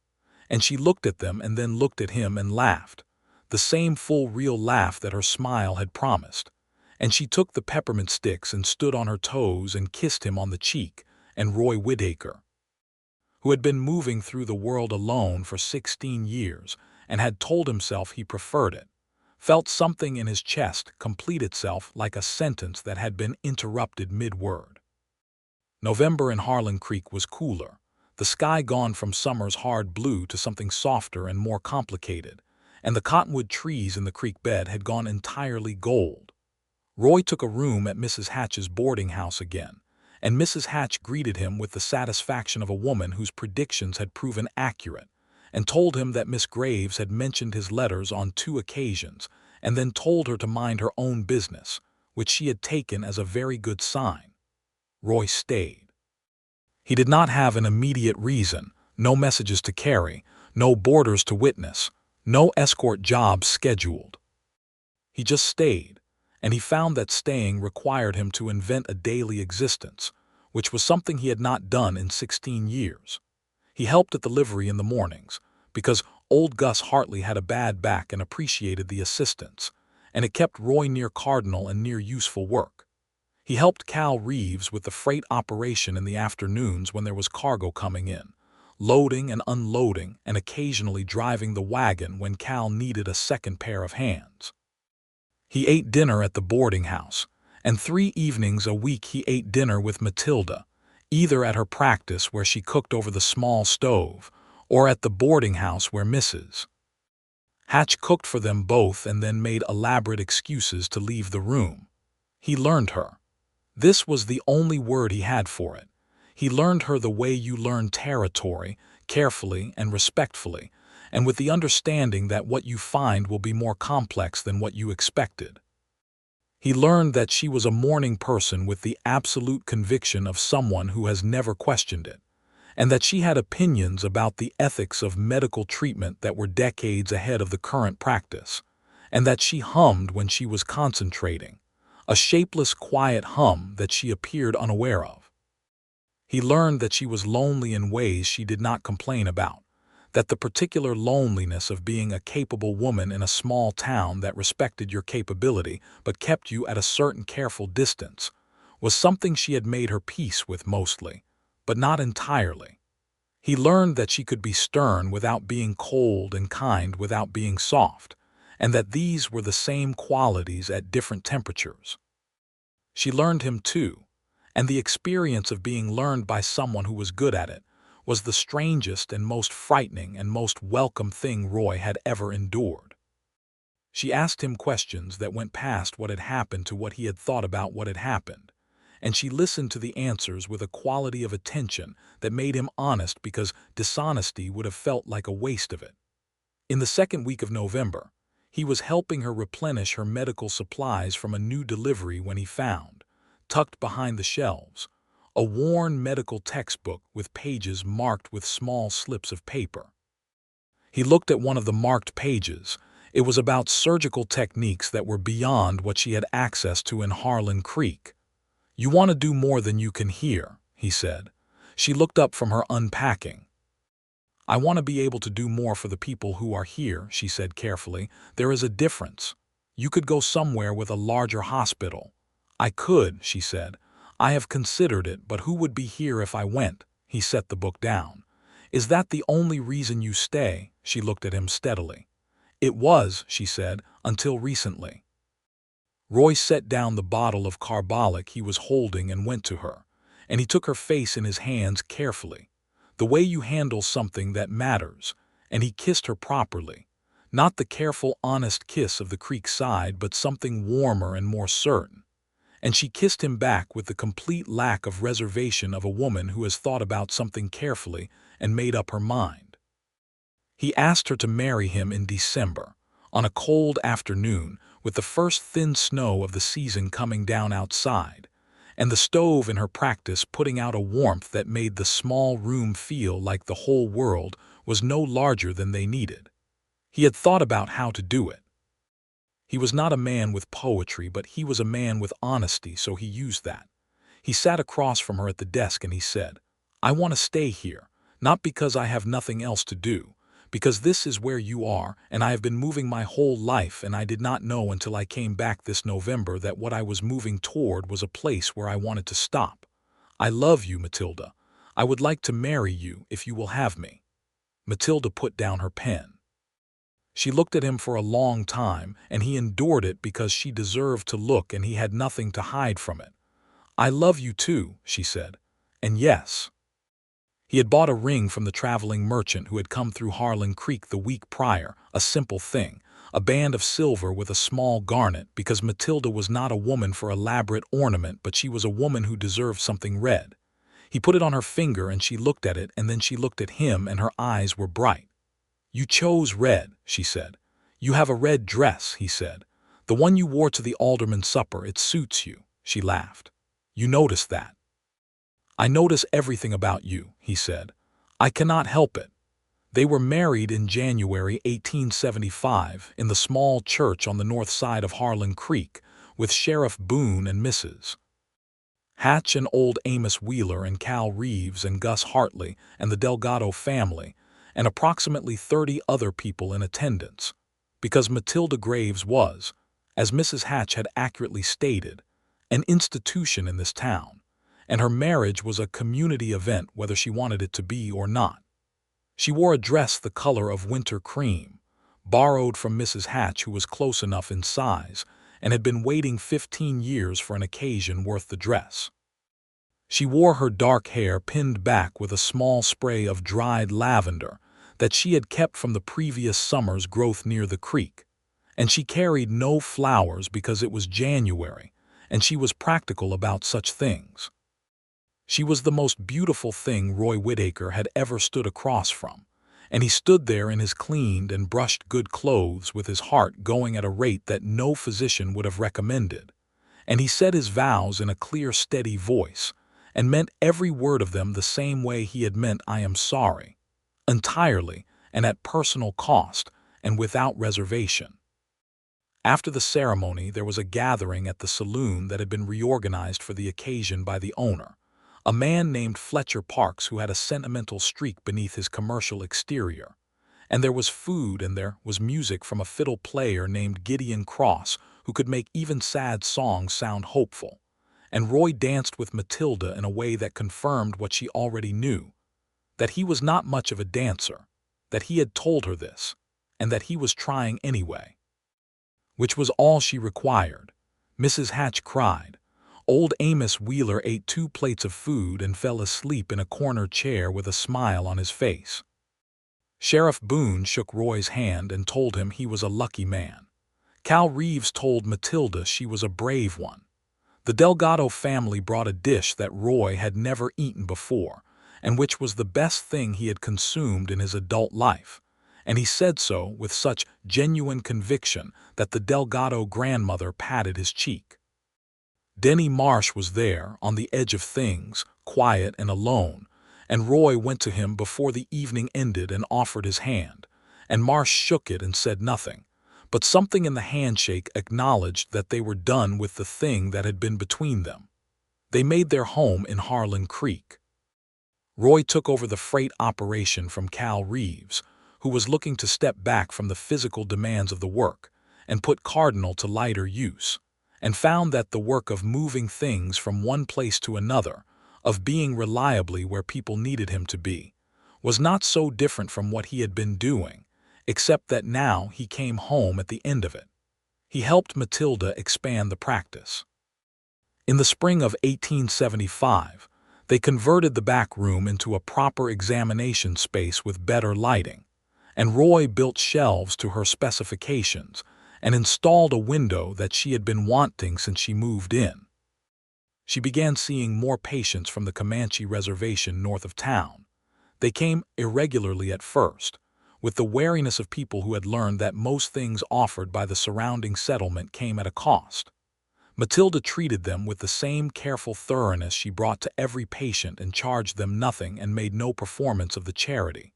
And she looked at them and then looked at him and laughed, the same full real laugh that her smile had promised. And she took the peppermint sticks and stood on her toes and kissed him on the cheek, and Roy Whitaker, who had been moving through the world alone for 16 years and had told himself he preferred it, felt something in his chest complete itself like a sentence that had been interrupted mid-word. November in Harlan Creek was cooler, the sky gone from summer's hard blue to something softer and more complicated, and the cottonwood trees in the creek bed had gone entirely gold. Roy took a room at Mrs. Hatch's boarding house again, and Mrs. Hatch greeted him with the satisfaction of a woman whose predictions had proven accurate, and told him that Miss Graves had mentioned his letters on 2 occasions, and then told her to mind her own business, which she had taken as a very good sign. Roy stayed. He did not have an immediate reason, no messages to carry, no boarders to witness, no escort jobs scheduled. He just stayed, and he found that staying required him to invent a daily existence, which was something he had not done in 16 years. He helped at the livery in the mornings, because old Gus Hartley had a bad back and appreciated the assistance, and it kept Roy near Cardinal and near useful work. He helped Cal Reeves with the freight operation in the afternoons when there was cargo coming in, loading and unloading and occasionally driving the wagon when Cal needed a second pair of hands. He ate dinner at the boarding house, and 3 evenings a week he ate dinner with Matilda, either at her practice where she cooked over the small stove, or at the boarding house where Mrs. Hatch cooked for them both and then made elaborate excuses to leave the room. He learned her. This was the only word he had for it. He learned her the way you learn territory, carefully and respectfully, and with the understanding that what you find will be more complex than what you expected. He learned that she was a morning person with the absolute conviction of someone who has never questioned it, and that she had opinions about the ethics of medical treatment that were decades ahead of the current practice, and that she hummed when she was concentrating, a shapeless, quiet hum that she appeared unaware of. He learned that she was lonely in ways she did not complain about, that the particular loneliness of being a capable woman in a small town that respected your capability but kept you at a certain careful distance was something she had made her peace with mostly, but not entirely. He learned that she could be stern without being cold and kind without being soft, and that these were the same qualities at different temperatures. She learned him too, and the experience of being learned by someone who was good at it was the strangest and most frightening and most welcome thing Roy had ever endured. She asked him questions that went past what had happened to what he had thought about what had happened, and she listened to the answers with a quality of attention that made him honest because dishonesty would have felt like a waste of it. In the second week of November, he was helping her replenish her medical supplies from a new delivery when he found, tucked behind the shelves, a worn medical textbook with pages marked with small slips of paper. He looked at one of the marked pages. It was about surgical techniques that were beyond what she had access to in Harlan Creek. "You want to do more than you can hear," he said. She looked up from her unpacking. "I want to be able to do more for the people who are here," she said carefully. "There is a difference. You could go somewhere with a larger hospital." "I could," she said. "I have considered it, but who would be here if I went?" He set the book down. "Is that the only reason you stay?" She looked at him steadily. "It was," she said, "until recently." Roy set down the bottle of carbolic he was holding and went to her, and he took her face in his hands carefully. "The way you handle something that matters," and he kissed her properly. Not the careful, honest kiss of the creek side, but something warmer and more certain. And she kissed him back with the complete lack of reservation of a woman who has thought about something carefully and made up her mind. He asked her to marry him in December, on a cold afternoon, with the first thin snow of the season coming down outside, and the stove in her practice putting out a warmth that made the small room feel like the whole world was no larger than they needed. He had thought about how to do it. He was not a man with poetry, but he was a man with honesty, so he used that. He sat across from her at the desk and he said, "I want to stay here, not because I have nothing else to do, because this is where you are, and I have been moving my whole life, and I did not know until I came back this November that what I was moving toward was a place where I wanted to stop. I love you, Matilda. I would like to marry you if you will have me." Matilda put down her pen. She looked at him for a long time, and he endured it because she deserved to look and he had nothing to hide from it. "I love you too," she said. "And yes." He had bought a ring from the traveling merchant who had come through Harlan Creek the week prior, a simple thing, a band of silver with a small garnet, because Matilda was not a woman for elaborate ornament, but she was a woman who deserved something red. He put it on her finger and she looked at it, and then she looked at him and her eyes were bright. "You chose red," she said. "You have a red dress," he said. "The one you wore to the alderman's supper, it suits you." She laughed. "You noticed that?" "I notice everything about you," he said. "I cannot help it." They were married in January 1875 in the small church on the north side of Harlan Creek with Sheriff Boone and Mrs. Hatch and old Amos Wheeler and Cal Reeves and Gus Hartley and the Delgado family, and approximately 30 other people in attendance, because Matilda Graves was, as Mrs. Hatch had accurately stated, an institution in this town, and her marriage was a community event whether she wanted it to be or not. She wore a dress the color of winter cream, borrowed from Mrs. Hatch, who was close enough in size and had been waiting 15 years for an occasion worth the dress. She wore her dark hair pinned back with a small spray of dried lavender that she had kept from the previous summer's growth near the creek, and she carried no flowers because it was January, and she was practical about such things. She was the most beautiful thing Roy Whitaker had ever stood across from, and he stood there in his cleaned and brushed good clothes with his heart going at a rate that no physician would have recommended, and he said his vows in a clear, steady voice, and meant every word of them the same way he had meant "I am sorry," entirely and at personal cost and without reservation. After the ceremony, there was a gathering at the saloon that had been reorganized for the occasion by the owner, a man named Fletcher Parks, who had a sentimental streak beneath his commercial exterior. And there was food, and there was music from a fiddle player named Gideon Cross, who could make even sad songs sound hopeful. And Roy danced with Matilda in a way that confirmed what she already knew, that he was not much of a dancer, that he had told her this, and that he was trying anyway. Which was all she required. Mrs. Hatch cried. Old Amos Wheeler ate 2 plates of food and fell asleep in a corner chair with a smile on his face. Sheriff Boone shook Roy's hand and told him he was a lucky man. Cal Reeves told Matilda she was a brave one. The Delgado family brought a dish that Roy had never eaten before, and which was the best thing he had consumed in his adult life, and he said so with such genuine conviction that the Delgado grandmother patted his cheek. Denny Marsh was there, on the edge of things, quiet and alone, and Roy went to him before the evening ended and offered his hand, and Marsh shook it and said nothing, but something in the handshake acknowledged that they were done with the thing that had been between them. They made their home in Harlan Creek. Roy took over the freight operation from Cal Reeves, who was looking to step back from the physical demands of the work and put Cardinal to lighter use, and found that the work of moving things from one place to another, of being reliably where people needed him to be, was not so different from what he had been doing, except that now he came home at the end of it. He helped Matilda expand the practice. In the spring of 1875, they converted the back room into a proper examination space with better lighting, and Roy built shelves to her specifications and installed a window that she had been wanting since she moved in. She began seeing more patients from the Comanche reservation north of town. They came irregularly at first, with the wariness of people who had learned that most things offered by the surrounding settlement came at a cost. Matilda treated them with the same careful thoroughness she brought to every patient and charged them nothing and made no performance of the charity.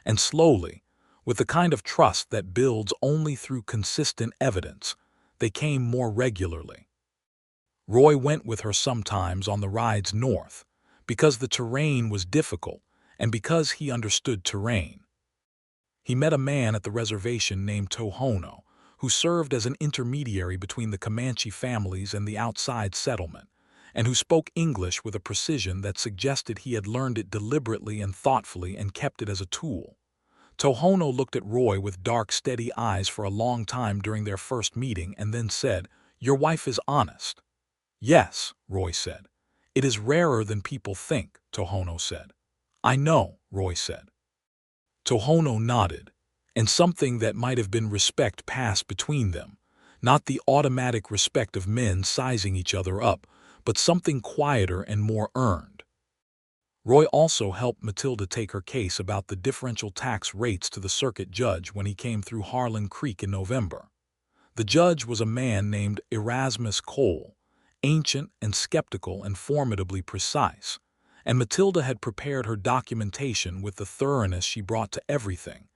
And slowly, with the kind of trust that builds only through consistent evidence, they came more regularly. Roy went with her sometimes on the rides north, because the terrain was difficult and because he understood terrain. He met a man at the reservation named Tohono, who served as an intermediary between the Comanche families and the outside settlement, and who spoke English with a precision that suggested he had learned it deliberately and thoughtfully and kept it as a tool. Tohono looked at Roy with dark, steady eyes for a long time during their first meeting and then said, "Your wife is honest." "Yes," Roy said. "It is rarer than people think," Tohono said. "I know," Roy said. Tohono nodded, and something that might have been respect passed between them, not the automatic respect of men sizing each other up, but something quieter and more earned. Roy also helped Matilda take her case about the differential tax rates to the circuit judge when he came through Harlan Creek in November. The judge was a man named Erasmus Cole, ancient and skeptical and formidably precise, and Matilda had prepared her documentation with the thoroughness she brought to everything,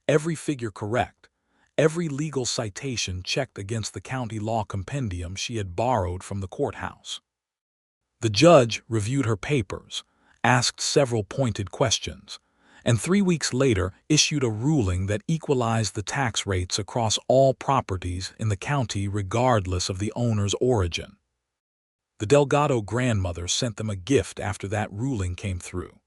every figure correct, every legal citation checked against the county law compendium she had borrowed from the courthouse. The judge reviewed her papers, asked several pointed questions, and 3 weeks later issued a ruling that equalized the tax rates across all properties in the county regardless of the owner's origin. The Delgado grandmother sent them a gift after that ruling came through.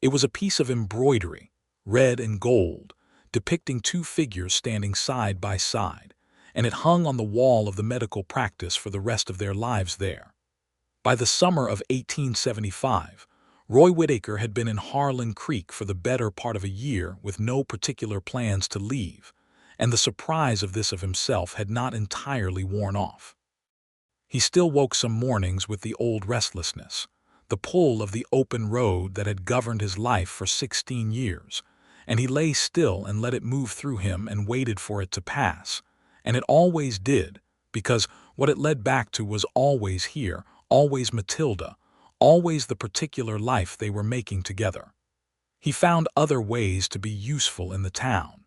It was a piece of embroidery, red and gold, depicting two figures standing side by side, and it hung on the wall of the medical practice for the rest of their lives there. By the summer of 1875, Roy Whitaker had been in Harlan Creek for the better part of a year with no particular plans to leave, and the surprise of this of himself had not entirely worn off. He still woke some mornings with the old restlessness, the pull of the open road that had governed his life for 16 years, and he lay still and let it move through him and waited for it to pass, and it always did, because what it led back to was always here, always Matilda, always the particular life they were making together. He found other ways to be useful in the town.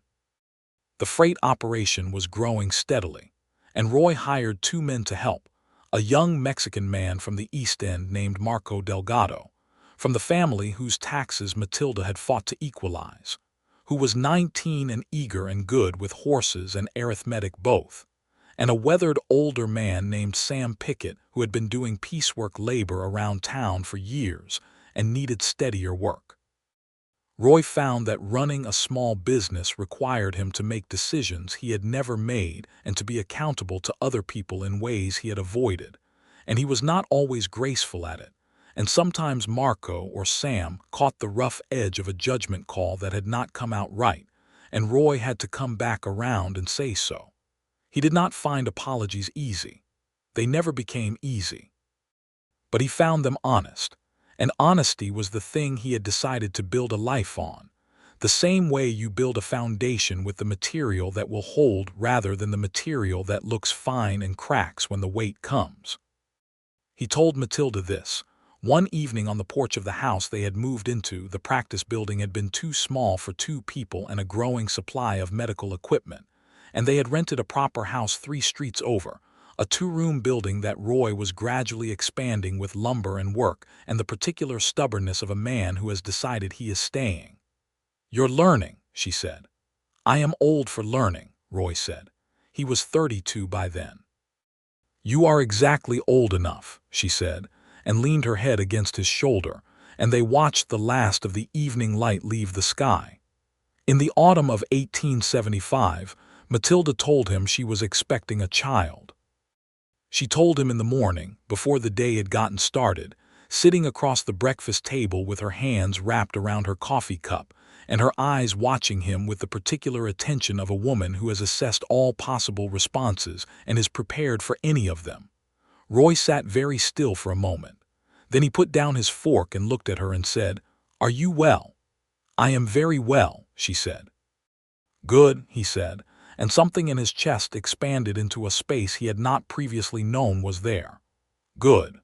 The freight operation was growing steadily, and Roy hired 2 men to help, a young Mexican man from the East End named Marco Delgado, from the family whose taxes Matilda had fought to equalize, who was 19 and eager and good with horses and arithmetic both, and a weathered older man named Sam Pickett who had been doing piecework labor around town for years and needed steadier work. Roy found that running a small business required him to make decisions he had never made and to be accountable to other people in ways he had avoided, and he was not always graceful at it, and sometimes Marco or Sam caught the rough edge of a judgment call that had not come out right, and Roy had to come back around and say so. He did not find apologies easy. They never became easy. But he found them honest, and honesty was the thing he had decided to build a life on, the same way you build a foundation with the material that will hold rather than the material that looks fine and cracks when the weight comes. He told Matilda this, One evening on the porch of the house they had moved into, the practice building had been too small for 2 people and a growing supply of medical equipment, and they had rented a proper house 3 streets over, a 2-room building that Roy was gradually expanding with lumber and work and the particular stubbornness of a man who has decided he is staying. "You're learning," she said. "I am old for learning," Roy said. He was 32 by then. "You are exactly old enough," she said, and leaned her head against his shoulder, and they watched the last of the evening light leave the sky. In the autumn of 1875, Matilda told him she was expecting a child. She told him in the morning, before the day had gotten started, sitting across the breakfast table with her hands wrapped around her coffee cup, and her eyes watching him with the particular attention of a woman who has assessed all possible responses and is prepared for any of them. Roy sat very still for a moment. Then he put down his fork and looked at her and said, "Are you well?" "I am very well," she said. "Good," he said, and something in his chest expanded into a space he had not previously known was there. "Good."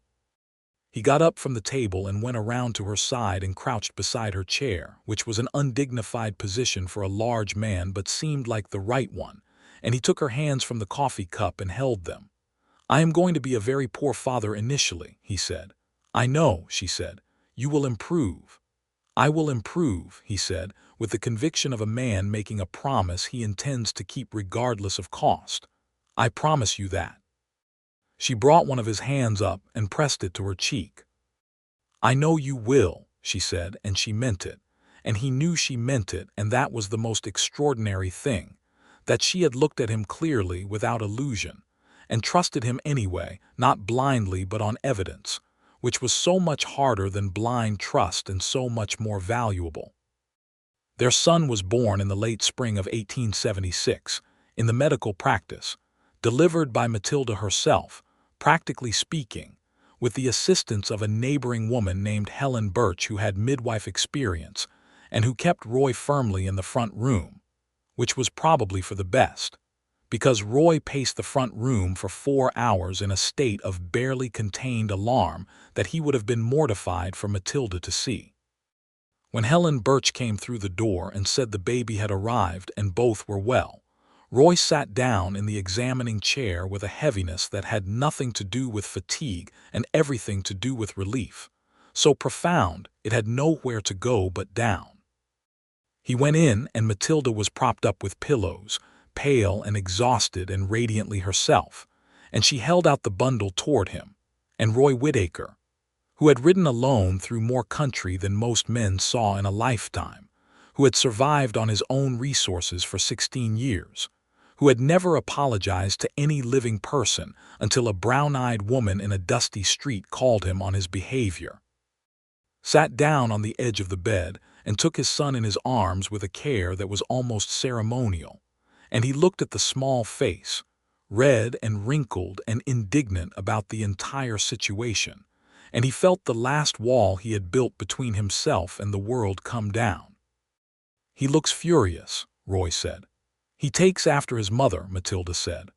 He got up from the table and went around to her side and crouched beside her chair, which was an undignified position for a large man but seemed like the right one, and he took her hands from the coffee cup and held them. "I am going to be a very poor father initially," he said. "I know," she said. "You will improve." "I will improve," he said, with the conviction of a man making a promise he intends to keep regardless of cost. "I promise you that." She brought one of his hands up and pressed it to her cheek. "I know you will," she said, and she meant it. And he knew she meant it, and that was the most extraordinary thing, that she had looked at him clearly, without illusion, and trusted him anyway, not blindly but on evidence, which was so much harder than blind trust and so much more valuable. Their son was born in the late spring of 1876, in the medical practice, delivered by Matilda herself, practically speaking, with the assistance of a neighboring woman named Helen Birch who had midwife experience and who kept Roy firmly in the front room, which was probably for the best, because Roy paced the front room for 4 hours in a state of barely contained alarm that he would have been mortified for Matilda to see. When Helen Birch came through the door and said the baby had arrived and both were well, Roy sat down in the examining chair with a heaviness that had nothing to do with fatigue and everything to do with relief, so profound it had nowhere to go but down. He went in and Matilda was propped up with pillows, pale and exhausted and radiantly herself, and she held out the bundle toward him, and Roy Whitaker, who had ridden alone through more country than most men saw in a lifetime, who had survived on his own resources for 16 years, who had never apologized to any living person until a brown-eyed woman in a dusty street called him on his behavior, sat down on the edge of the bed and took his son in his arms with a care that was almost ceremonial, and he looked at the small face, red and wrinkled and indignant about the entire situation, and he felt the last wall he had built between himself and the world come down. "He looks furious," Roy said. "He takes after his mother," Matilda said.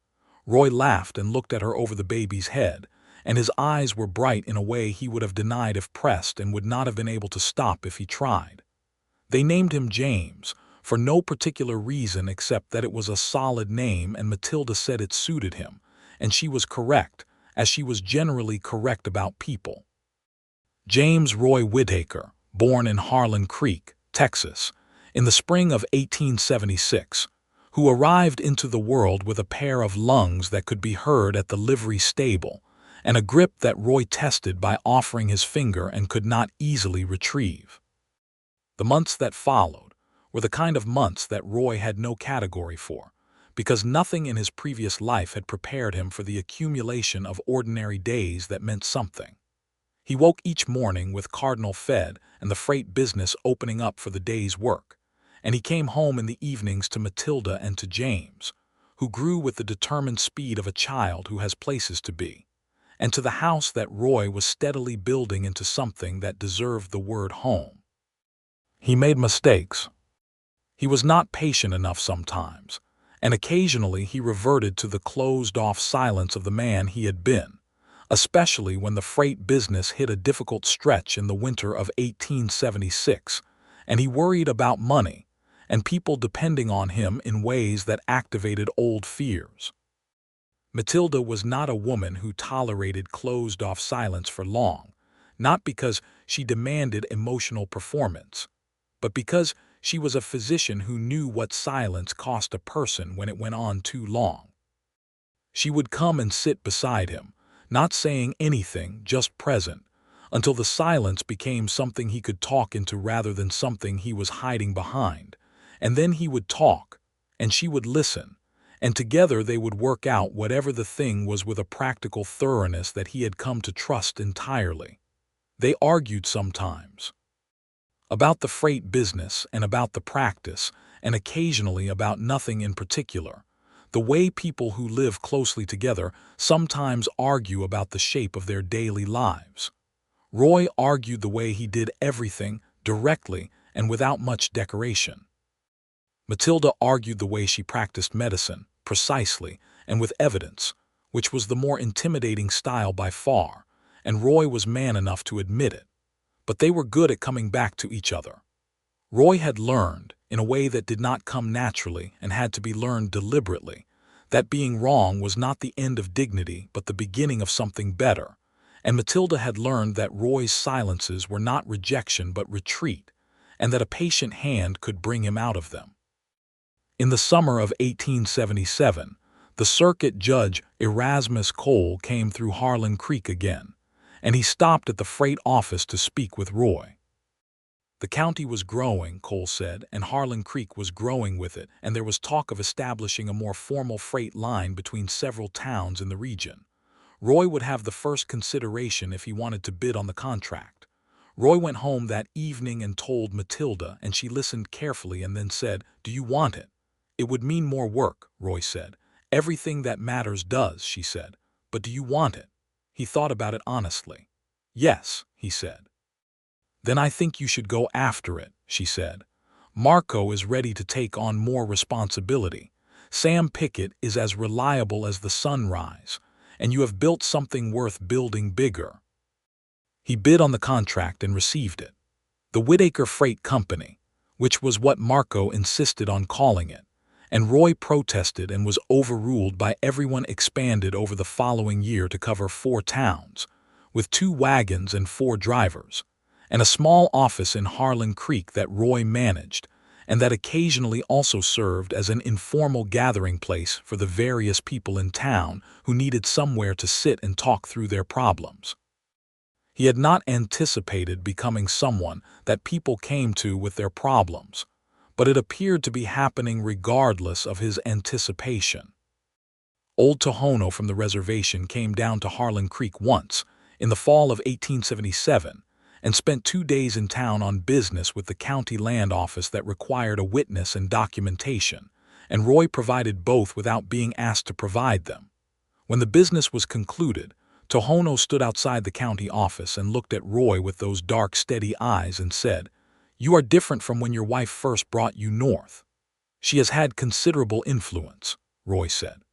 Roy laughed and looked at her over the baby's head, and his eyes were bright in a way he would have denied if pressed and would not have been able to stop if he tried. They named him James, for no particular reason except that it was a solid name and Matilda said it suited him, and she was correct, as she was generally correct about people. James Roy Whitaker, born in Harlan Creek, Texas, in the spring of 1876, who arrived into the world with a pair of lungs that could be heard at the livery stable, and a grip that Roy tested by offering his finger and could not easily retrieve. The months that followed were the kind of months that Roy had no category for, because nothing in his previous life had prepared him for the accumulation of ordinary days that meant something. He woke each morning with Cardinal fed and the freight business opening up for the day's work, and he came home in the evenings to Matilda and to James, who grew with the determined speed of a child who has places to be, and to the house that Roy was steadily building into something that deserved the word home. He made mistakes. He was not patient enough sometimes, and occasionally he reverted to the closed-off silence of the man he had been, especially when the freight business hit a difficult stretch in the winter of 1876, and he worried about money and people depending on him in ways that activated old fears. Matilda was not a woman who tolerated closed-off silence for long, not because she demanded emotional performance, but because she was a physician who knew what silence cost a person when it went on too long. She would come and sit beside him, not saying anything, just present, until the silence became something he could talk into rather than something he was hiding behind. And then he would talk, and she would listen, and together they would work out whatever the thing was with a practical thoroughness that he had come to trust entirely. They argued sometimes about the freight business and about the practice, and occasionally about nothing in particular. The way people who live closely together sometimes argue about the shape of their daily lives. Roy argued the way he did everything, directly and without much decoration. Matilda argued the way she practiced medicine, precisely and with evidence, which was the more intimidating style by far, and Roy was man enough to admit it. But they were good at coming back to each other. Roy had learned, in a way that did not come naturally and had to be learned deliberately, that being wrong was not the end of dignity but the beginning of something better, and Matilda had learned that Roy's silences were not rejection but retreat, and that a patient hand could bring him out of them. In the summer of 1877, the circuit judge Erasmus Cole came through Harlan Creek again, and he stopped at the freight office to speak with Roy. The county was growing, Cole said, and Harlan Creek was growing with it, and there was talk of establishing a more formal freight line between several towns in the region. Roy would have the first consideration if he wanted to bid on the contract. Roy went home that evening and told Matilda, and she listened carefully and then said, "Do you want it?" "It would mean more work," Roy said. "Everything that matters does," she said. "But do you want it?" He thought about it honestly. "Yes," he said. "Then I think you should go after it," she said. "Marco is ready to take on more responsibility. Sam Pickett is as reliable as the sunrise, and you have built something worth building bigger." He bid on the contract and received it. The Whitaker Freight Company, which was what Marco insisted on calling it, and Roy protested and was overruled by everyone. Expanded over the following year to cover 4 towns, with 2 wagons and 4 drivers, and a small office in Harlan Creek that Roy managed, and that occasionally also served as an informal gathering place for the various people in town who needed somewhere to sit and talk through their problems. He had not anticipated becoming someone that people came to with their problems, but it appeared to be happening regardless of his anticipation. Old Tohono from the reservation came down to Harlan Creek once, in the fall of 1877, and spent 2 days in town on business with the county land office that required a witness and documentation, and Roy provided both without being asked to provide them. When the business was concluded, Tohono stood outside the county office and looked at Roy with those dark, steady eyes and said, "You are different from when your wife first brought you north." "She has had considerable influence," Roy said.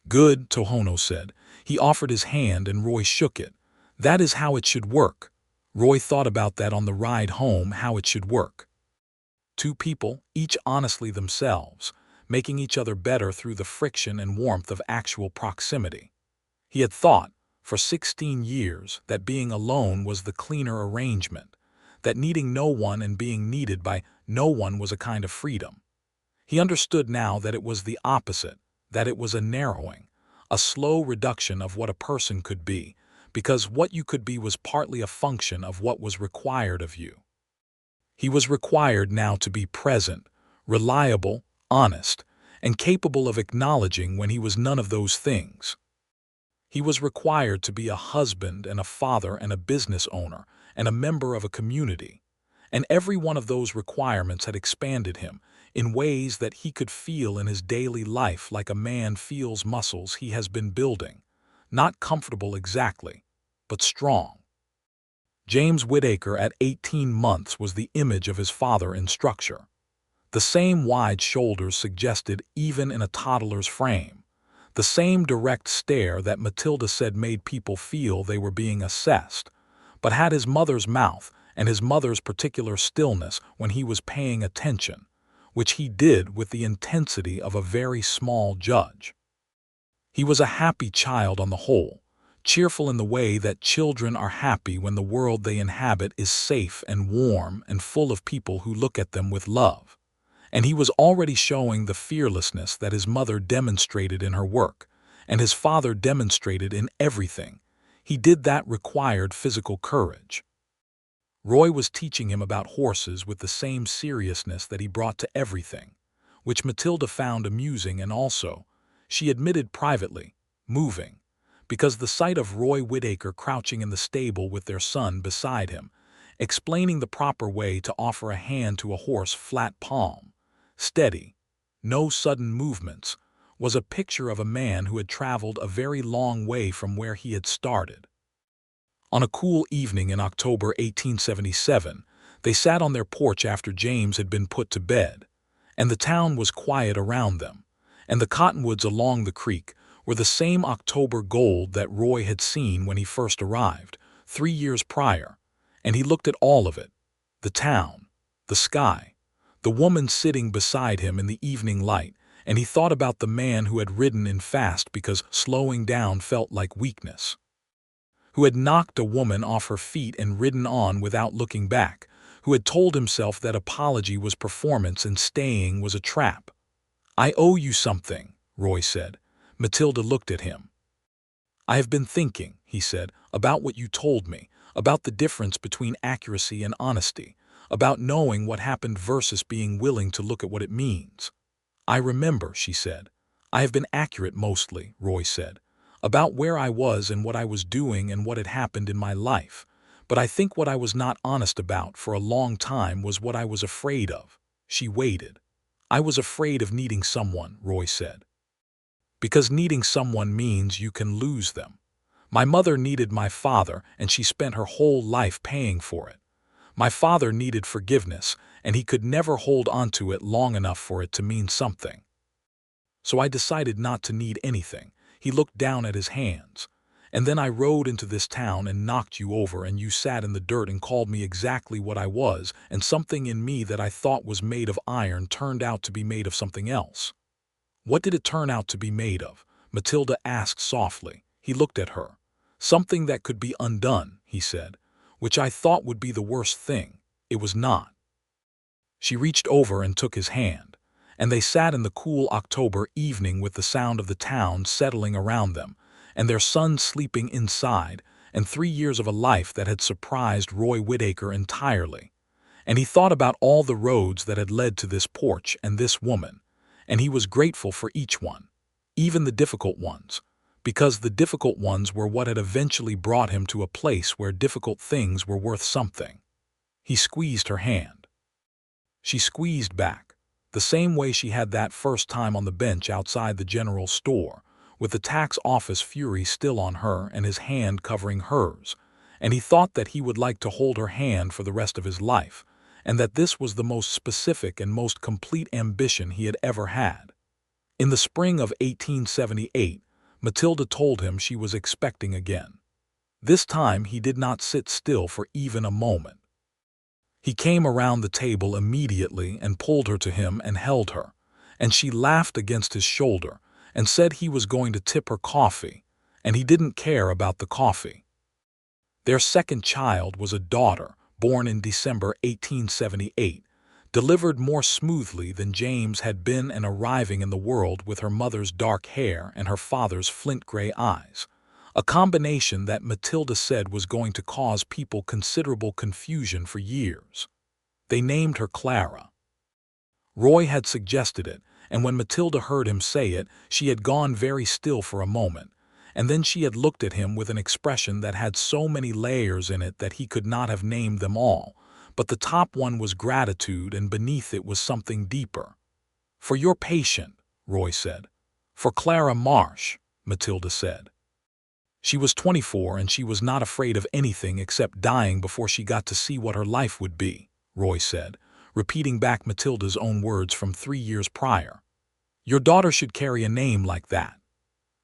"Good," Tohono said. He offered his hand and Roy shook it. "That is how it should work." Roy thought about that on the ride home, how it should work. 2 people, each honestly themselves, making each other better through the friction and warmth of actual proximity. He had thought, for 16 years, that being alone was the cleaner arrangement, that needing no one and being needed by no one was a kind of freedom. He understood now that it was the opposite, that it was a narrowing, a slow reduction of what a person could be, because what you could be was partly a function of what was required of you. He was required now to be present, reliable, honest, and capable of acknowledging when he was none of those things. He was required to be a husband and a father and a business owner and a member of a community, and every one of those requirements had expanded him in ways that he could feel in his daily life like a man feels muscles he has been building, not comfortable exactly, but strong. James Whitaker at 18 months was the image of his father in structure. The same wide shoulders suggested even in a toddler's frame, The same direct stare that Matilda said made people feel they were being assessed, but had his mother's mouth and his mother's particular stillness when he was paying attention, which he did with the intensity of a very small judge. He was a happy child on the whole, cheerful in the way that children are happy when the world they inhabit is safe and warm and full of people who look at them with love. And he was already showing the fearlessness that his mother demonstrated in her work, and his father demonstrated in everything. He did that required physical courage. Roy was teaching him about horses with the same seriousness that he brought to everything, which Matilda found amusing and also, she admitted privately, moving, because the sight of Roy Whitaker crouching in the stable with their son beside him, explaining the proper way to offer a hand to a horse flat palm, steady, no sudden movements, was a picture of a man who had traveled a very long way from where he had started. On a cool evening in October 1877, they sat on their porch after James had been put to bed, and the town was quiet around them, and the cottonwoods along the creek were the same October gold that Roy had seen when he first arrived, 3 years prior, and he looked at all of it, the town, the sky, the woman sitting beside him in the evening light, and he thought about the man who had ridden in fast because slowing down felt like weakness, who had knocked a woman off her feet and ridden on without looking back, who had told himself that apology was performance and staying was a trap. "I owe you something," Roy said. Matilda looked at him. "I have been thinking," he said, "about what you told me, about the difference between accuracy and honesty, about knowing what happened versus being willing to look at what it means." "I remember," she said. "I have been accurate mostly," Roy said, "about where I was and what I was doing and what had happened in my life. But I think what I was not honest about for a long time was what I was afraid of." She waited. "I was afraid of needing someone," Roy said. "Because needing someone means you can lose them. My mother needed my father, and she spent her whole life paying for it. My father needed forgiveness, and he could never hold onto it long enough for it to mean something. So I decided not to need anything." He looked down at his hands. "And then I rode into this town and knocked you over, and you sat in the dirt and called me exactly what I was, and something in me that I thought was made of iron turned out to be made of something else." "What did it turn out to be made of?" Matilda asked softly. He looked at her. "Something that could be undone," he said, "which I thought would be the worst thing. It was not." She reached over and took his hand, and they sat in the cool October evening with the sound of the town settling around them, and their son sleeping inside, and 3 years of a life that had surprised Roy Whitaker entirely. And he thought about all the roads that had led to this porch and this woman, and he was grateful for each one, even the difficult ones, because the difficult ones were what had eventually brought him to a place where difficult things were worth something. He squeezed her hand. She squeezed back, the same way she had that first time on the bench outside the general store, with the tax office fury still on her and his hand covering hers, and he thought that he would like to hold her hand for the rest of his life, and that this was the most specific and most complete ambition he had ever had. In the spring of 1878, Matilda told him she was expecting again. This time he did not sit still for even a moment. He came around the table immediately and pulled her to him and held her, and she laughed against his shoulder and said he was going to tip her coffee, and he didn't care about the coffee. Their second child was a daughter, born in December 1878, delivered more smoothly than James had been and arriving in the world with her mother's dark hair and her father's flint-gray eyes, a combination that Matilda said was going to cause people considerable confusion for years. They named her Clara. Roy had suggested it, and when Matilda heard him say it, she had gone very still for a moment, and then she had looked at him with an expression that had so many layers in it that he could not have named them all, but the top one was gratitude and beneath it was something deeper. "For your patient," Roy said. "For Clara Marsh," Matilda said. She was 24 and she was not afraid of anything except dying before she got to see what her life would be, Roy said, repeating back Matilda's own words from 3 years prior. "Your daughter should carry a name like that."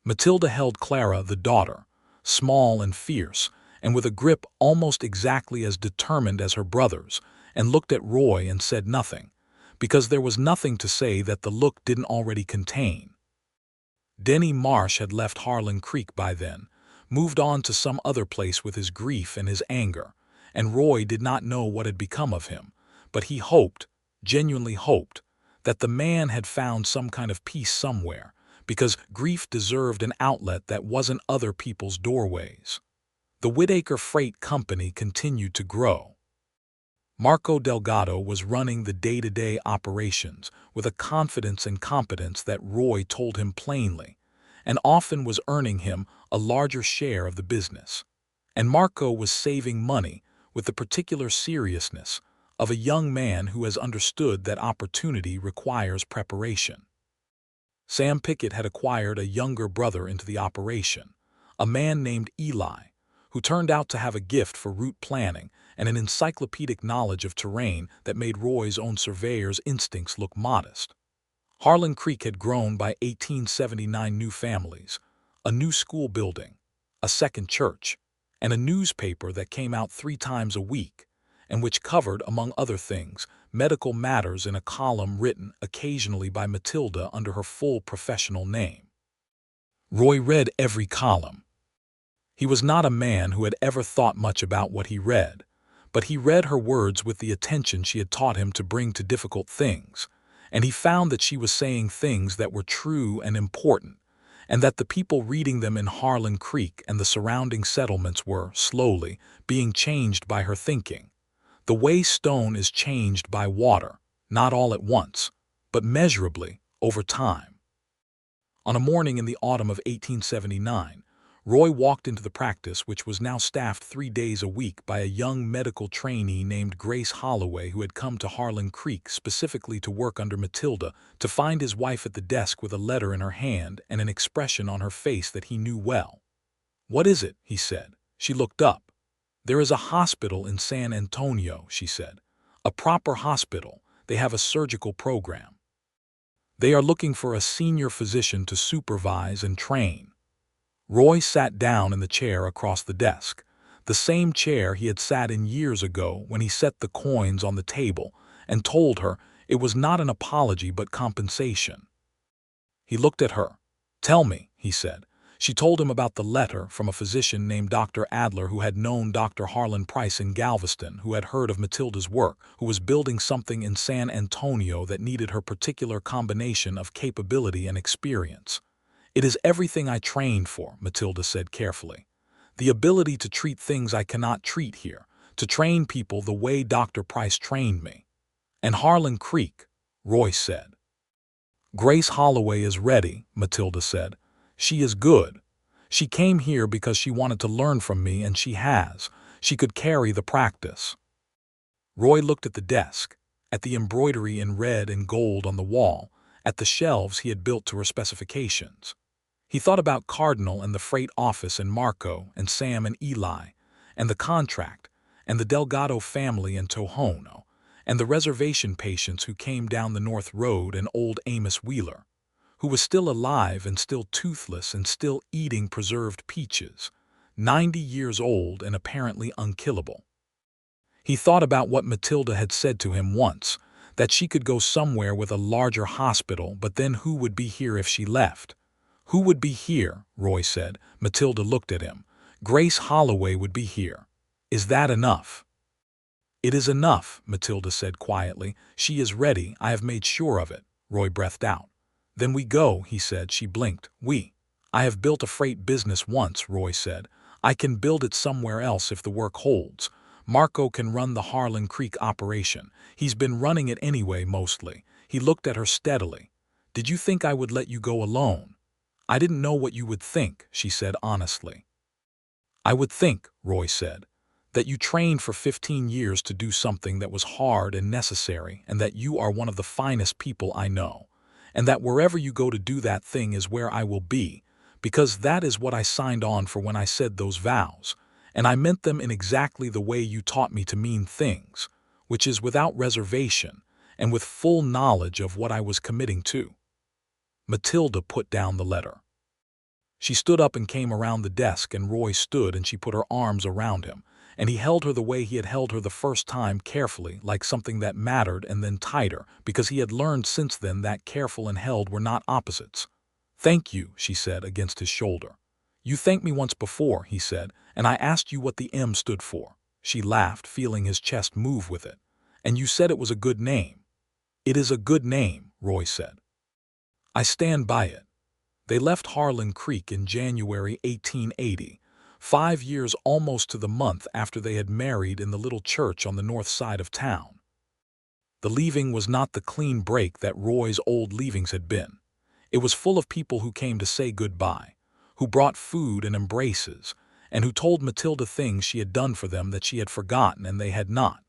Matilda held Clara, the daughter, small and fierce, and with a grip almost exactly as determined as her brother's, and looked at Roy and said nothing, because there was nothing to say that the look didn't already contain. Denny Marsh had left Harlan Creek by then, moved on to some other place with his grief and his anger, and Roy did not know what had become of him, but he hoped, genuinely hoped, that the man had found some kind of peace somewhere, because grief deserved an outlet that wasn't other people's doorways. The Whitaker Freight Company continued to grow. Marco Delgado was running the day-to-day operations with a confidence and competence that Roy told him plainly, and often was earning him a larger share of the business. And Marco was saving money with the particular seriousness of a young man who has understood that opportunity requires preparation. Sam Pickett had acquired a younger brother into the operation, a man named Eli, who turned out to have a gift for route planning and an encyclopedic knowledge of terrain that made Roy's own surveyor's instincts look modest. Harlan Creek had grown by 1879 new families, a new school building, a second church, and a newspaper that came out 3 times a week, and which covered, among other things, medical matters in a column written occasionally by Matilda under her full professional name. Roy read every column. He was not a man who had ever thought much about what he read, but he read her words with the attention she had taught him to bring to difficult things, and he found that she was saying things that were true and important, and that the people reading them in Harlan Creek and the surrounding settlements were, slowly, being changed by her thinking. The way stone is changed by water, not all at once, but measurably over time. On a morning in the autumn of 1879, Roy walked into the practice, which was now staffed 3 days a week by a young medical trainee named Grace Holloway, who had come to Harlan Creek specifically to work under Matilda, to find his wife at the desk with a letter in her hand and an expression on her face that he knew well. "What is it?" he said. She looked up. "There is a hospital in San Antonio," she said. "A proper hospital. They have a surgical program. They are looking for a senior physician to supervise and train." Roy sat down in the chair across the desk, the same chair he had sat in years ago when he set the coins on the table and told her it was not an apology but compensation. He looked at her. "Tell me," he said. She told him about the letter from a physician named Dr. Adler, who had known Dr. Harlan Price in Galveston, who had heard of Matilda's work, who was building something in San Antonio that needed her particular combination of capability and experience. "It is everything I trained for," Matilda said carefully. "The ability to treat things I cannot treat here, to train people the way Dr. Price trained me." "And Harlan Creek," Roy said. "Grace Holloway is ready," Matilda said. "She is good. She came here because she wanted to learn from me, and she has. She could carry the practice." Roy looked at the desk, at the embroidery in red and gold on the wall, at the shelves he had built to her specifications. He thought about Cardinal and the freight office and Marco and Sam and Eli, and the contract, and the Delgado family in Tohono, and the reservation patients who came down the North Road, and old Amos Wheeler, who was still alive and still toothless and still eating preserved peaches, 90 years old and apparently unkillable. He thought about what Matilda had said to him once, that she could go somewhere with a larger hospital, but then who would be here if she left? "Who would be here?" Roy said. Matilda looked at him. "Grace Holloway would be here. Is that enough?" "It is enough," Matilda said quietly. "She is ready. I have made sure of it." Roy breathed out. "Then we go," he said. She blinked. I have built a freight business once," Roy said. "I can build it somewhere else if the work holds. Marco can run the Harlan Creek operation. He's been running it anyway, mostly." He looked at her steadily. "Did you think I would let you go alone?" "I didn't know what you would think," she said honestly. "I would think," Roy said, "that you trained for 15 years to do something that was hard and necessary, and that you are one of the finest people I know, and that wherever you go to do that thing is where I will be, because that is what I signed on for when I said those vows, and I meant them in exactly the way you taught me to mean things, which is without reservation and with full knowledge of what I was committing to." Matilda put down the letter. She stood up and came around the desk, and Roy stood and she put her arms around him, and he held her the way he had held her the first time, carefully, like something that mattered, and then tighter, because he had learned since then that careful and held were not opposites. "Thank you," she said against his shoulder. "You thanked me once before," he said, "and I asked you what the M stood for." She laughed, feeling his chest move with it. "And you said it was a good name." "It is a good name," Roy said. "I stand by it." They left Harlan Creek in January 1880, 5 years almost to the month after they had married in the little church on the north side of town. The leaving was not the clean break that Roy's old leavings had been. It was full of people who came to say goodbye, who brought food and embraces, and who told Matilda things she had done for them that she had forgotten and they had not.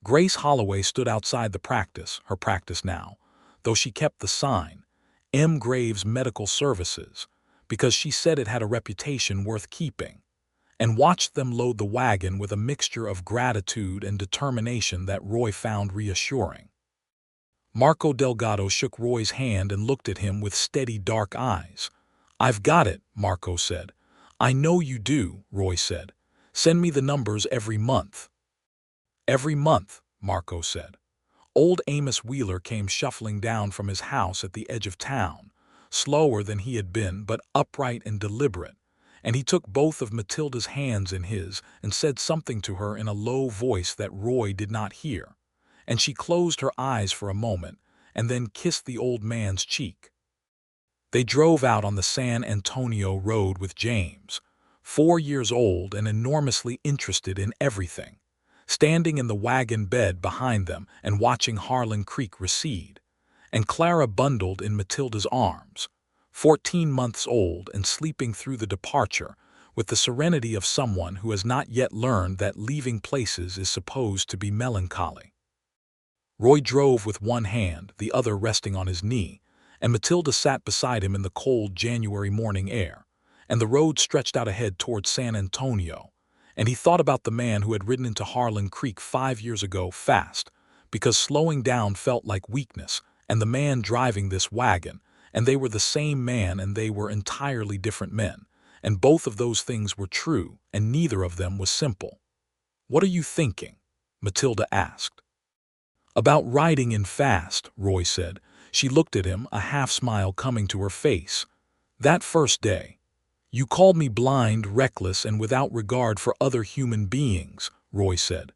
Grace Holloway stood outside the practice, her practice now, though she kept the sign, M. Graves Medical Services, because she said it had a reputation worth keeping, and watched them load the wagon with a mixture of gratitude and determination that Roy found reassuring. Marco Delgado shook Roy's hand and looked at him with steady dark eyes. "I've got it," Marco said. "I know you do," Roy said. "Send me the numbers every month." "Every month," Marco said. Old Amos Wheeler came shuffling down from his house at the edge of town, slower than he had been but upright and deliberate, and he took both of Matilda's hands in his and said something to her in a low voice that Roy did not hear, and she closed her eyes for a moment and then kissed the old man's cheek. They drove out on the San Antonio road with James, 4 years old and enormously interested in everything, standing in the wagon bed behind them and watching Harlan Creek recede, and Clara bundled in Matilda's arms, 14 months old and sleeping through the departure with the serenity of someone who has not yet learned that leaving places is supposed to be melancholy. Roy drove with one hand, the other resting on his knee, and Matilda sat beside him in the cold January morning air, and the road stretched out ahead toward San Antonio, and he thought about the man who had ridden into Harlan Creek 5 years ago fast, because slowing down felt like weakness, and the man driving this wagon, and they were the same man and they were entirely different men, and both of those things were true, and neither of them was simple. "What are you thinking?" Matilda asked. "About riding in fast," Roy said. She looked at him, a half-smile coming to her face. "That first day. You called me blind, reckless, and without regard for other human beings," Roy said.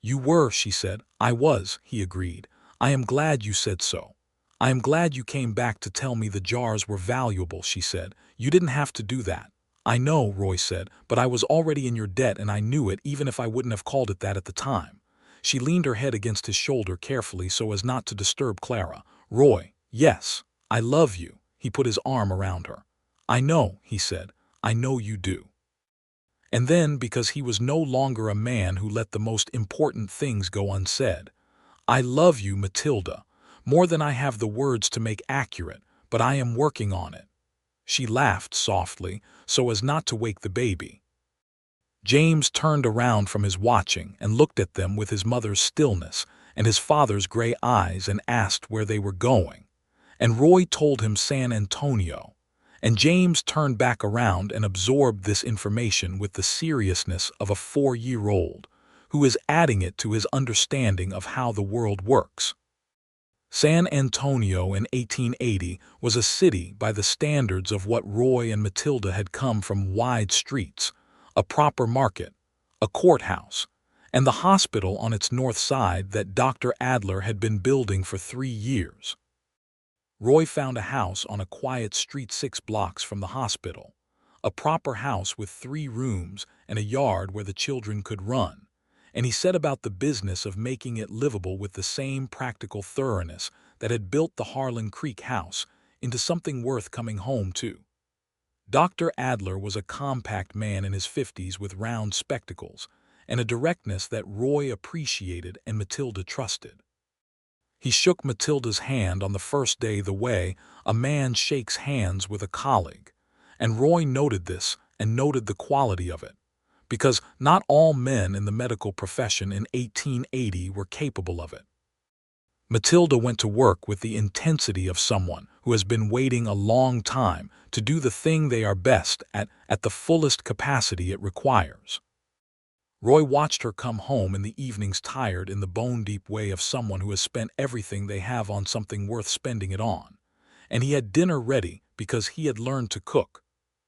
"You were," she said. "I was," he agreed. "I am glad you said so. I am glad you came back to tell me the jars were valuable," she said. "You didn't have to do that." "I know," Roy said, "but I was already in your debt and I knew it even if I wouldn't have called it that at the time." She leaned her head against his shoulder carefully so as not to disturb Clara. "Roy, yes, I love you." He put his arm around her. "I know," he said. "I know you do." And then, because he was no longer a man who let the most important things go unsaid, "I love you, Matilda, more than I have the words to make accurate, but I am working on it." She laughed softly, so as not to wake the baby. James turned around from his watching and looked at them with his mother's stillness and his father's gray eyes and asked where they were going. And Roy told him San Antonio. And James turned back around and absorbed this information with the seriousness of a 4-year-old who is adding it to his understanding of how the world works. San Antonio in 1880 was a city by the standards of what Roy and Matilda had come from: wide streets, a proper market, a courthouse, and the hospital on its north side that Dr. Adler had been building for 3 years. Roy found a house on a quiet street 6 blocks from the hospital, a proper house with 3 rooms and a yard where the children could run, and he set about the business of making it livable with the same practical thoroughness that had built the Harlan Creek house into something worth coming home to. Dr. Adler was a compact man in his 50s with round spectacles and a directness that Roy appreciated and Matilda trusted. He shook Matilda's hand on the first day the way a man shakes hands with a colleague, and Roy noted this and noted the quality of it, because not all men in the medical profession in 1880 were capable of it. Matilda went to work with the intensity of someone who has been waiting a long time to do the thing they are best at the fullest capacity it requires. Roy watched her come home in the evenings tired in the bone-deep way of someone who has spent everything they have on something worth spending it on. And he had dinner ready because he had learned to cook,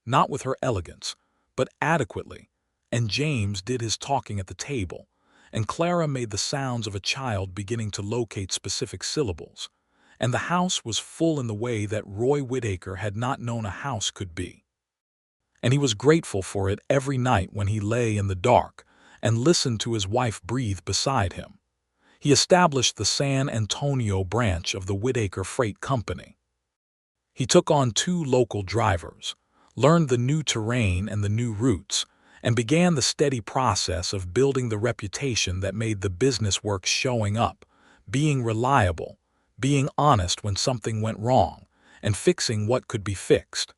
not with her elegance, but adequately, and James did his talking at the table, and Clara made the sounds of a child beginning to locate specific syllables, and the house was full in the way that Roy Whitaker had not known a house could be. And he was grateful for it every night when he lay in the dark and listened to his wife breathe beside him. He established the San Antonio branch of the Whitaker Freight Company. He took on 2 local drivers, learned the new terrain and the new routes, and began the steady process of building the reputation that made the business work showing up, being reliable, being honest when something went wrong, and fixing what could be fixed.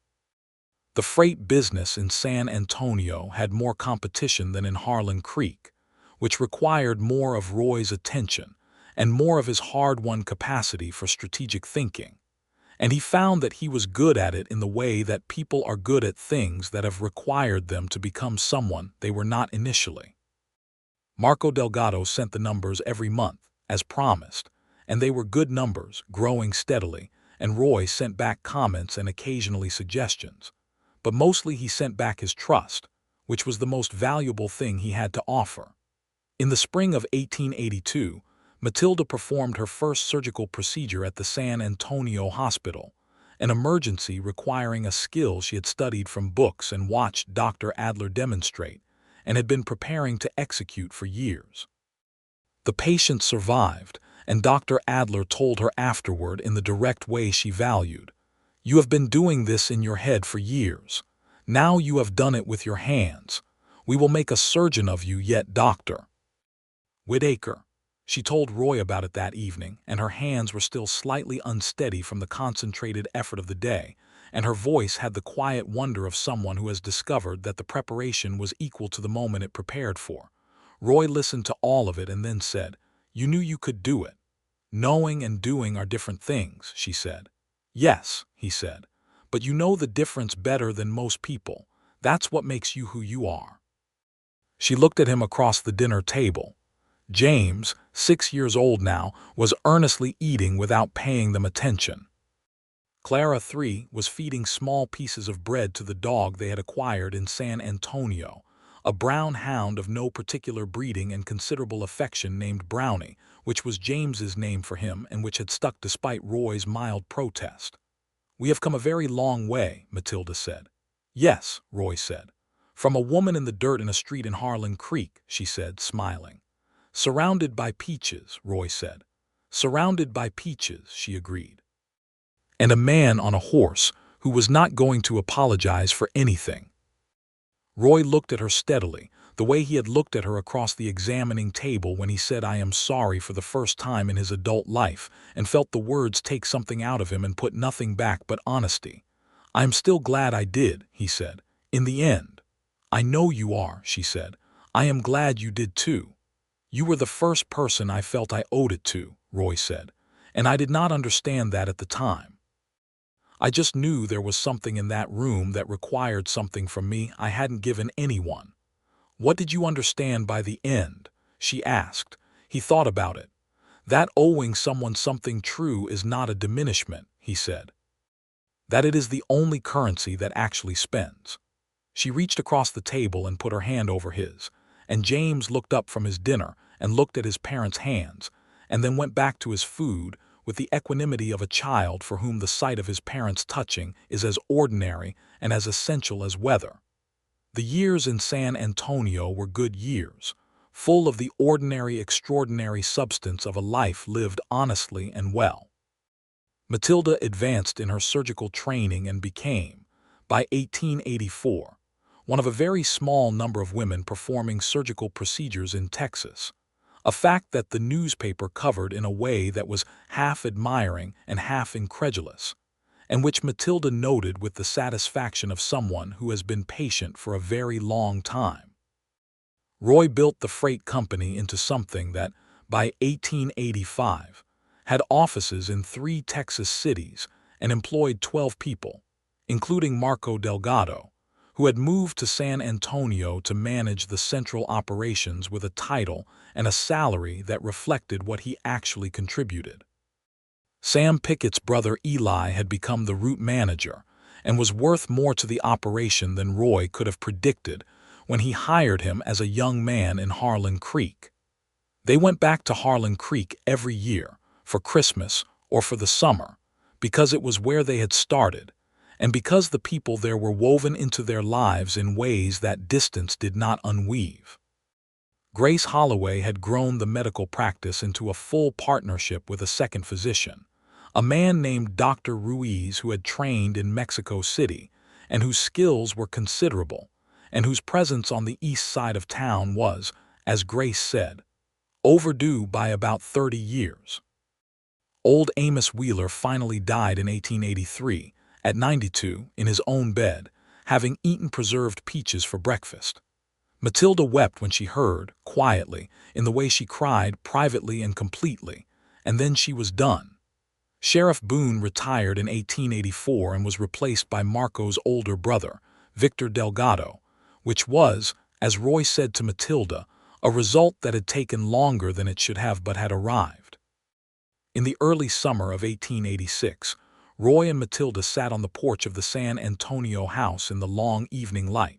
The freight business in San Antonio had more competition than in Harlan Creek, which required more of Roy's attention and more of his hard-won capacity for strategic thinking. And he found that he was good at it in the way that people are good at things that have required them to become someone they were not initially. Marco Delgado sent the numbers every month, as promised, and they were good numbers, growing steadily, and Roy sent back comments and occasionally suggestions. But mostly he sent back his trust, which was the most valuable thing he had to offer. In the spring of 1882, Matilda performed her first surgical procedure at the San Antonio Hospital, an emergency requiring a skill she had studied from books and watched Dr. Adler demonstrate, and had been preparing to execute for years. The patient survived, and Dr. Adler told her afterward in the direct way she valued, "You have been doing this in your head for years. Now you have done it with your hands. We will make a surgeon of you yet, Doctor." Whitaker. She told Roy about it that evening, and her hands were still slightly unsteady from the concentrated effort of the day, and her voice had the quiet wonder of someone who has discovered that the preparation was equal to the moment it prepared for. Roy listened to all of it and then said, "You knew you could do it." "Knowing and doing are different things," she said. "Yes," he said, "but you know the difference better than most people. That's what makes you who you are." She looked at him across the dinner table. James, 6 years old now, was earnestly eating without paying them attention. Clara, 3, was feeding small pieces of bread to the dog they had acquired in San Antonio, a brown hound of no particular breeding and considerable affection named Brownie, which was James's name for him and which had stuck despite Roy's mild protest. "We have come a very long way," Matilda said. "Yes," Roy said. "From a woman in the dirt in a street in Harlan Creek," she said, smiling. "Surrounded by peaches," Roy said. "Surrounded by peaches," she agreed. "And a man on a horse who was not going to apologize for anything." Roy looked at her steadily, the way he had looked at her across the examining table when he said "I am sorry" for the first time in his adult life, and felt the words take something out of him and put nothing back but honesty. "I am still glad I did," he said, "in the end." "I know you are," she said. "I am glad you did too." "You were the first person I felt I owed it to," Roy said, "and I did not understand that at the time. I just knew there was something in that room that required something from me I hadn't given anyone." "What did you understand by the end?" she asked. He thought about it. "That owing someone something true is not a diminishment," he said. "That it is the only currency that actually spends." She reached across the table and put her hand over his, and James looked up from his dinner and looked at his parents' hands, and then went back to his food with the equanimity of a child for whom the sight of his parents touching is as ordinary and as essential as weather. The years in San Antonio were good years, full of the ordinary, extraordinary substance of a life lived honestly and well. Matilda advanced in her surgical training and became, by 1884, one of a very small number of women performing surgical procedures in Texas, a fact that the newspaper covered in a way that was half admiring and half incredulous, and which Matilda noted with the satisfaction of someone who has been patient for a very long time. Roy built the freight company into something that, by 1885, had offices in 3 Texas cities, and employed 12 people, including Marco Delgado, who had moved to San Antonio to manage the central operations with a title and a salary that reflected what he actually contributed. Sam Pickett's brother Eli had become the route manager and was worth more to the operation than Roy could have predicted when he hired him as a young man in Harlan Creek. They went back to Harlan Creek every year, for Christmas or for the summer, because it was where they had started, and because the people there were woven into their lives in ways that distance did not unweave. Grace Holloway had grown the medical practice into a full partnership with a second physician, a man named Dr. Ruiz, who had trained in Mexico City and whose skills were considerable, and whose presence on the east side of town was, as Grace said, overdue by about 30 years. Old Amos Wheeler finally died in 1883, at 92, in his own bed, having eaten preserved peaches for breakfast. Matilda wept when she heard, quietly, in the way she cried privately and completely, and then she was done. Sheriff Boone retired in 1884 and was replaced by Marco's older brother, Victor Delgado, which was, as Roy said to Matilda, a result that had taken longer than it should have but had arrived. In the early summer of 1886, Roy and Matilda sat on the porch of the San Antonio house in the long evening light,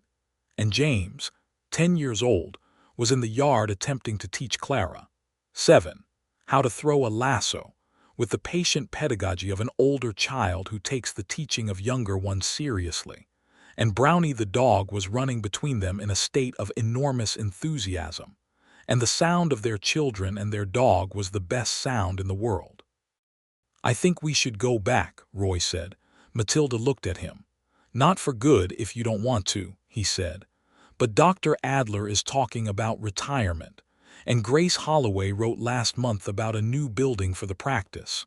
and James, 10 years old, was in the yard attempting to teach Clara, 7, how to throw a lasso, with the patient pedagogy of an older child who takes the teaching of younger ones seriously, and Brownie the dog was running between them in a state of enormous enthusiasm, and the sound of their children and their dog was the best sound in the world. "I think we should go back," Roy said. Matilda looked at him. "Not for good if you don't want to," he said. "But Dr. Adler is talking about retirement, and Grace Holloway wrote last month about a new building for the practice.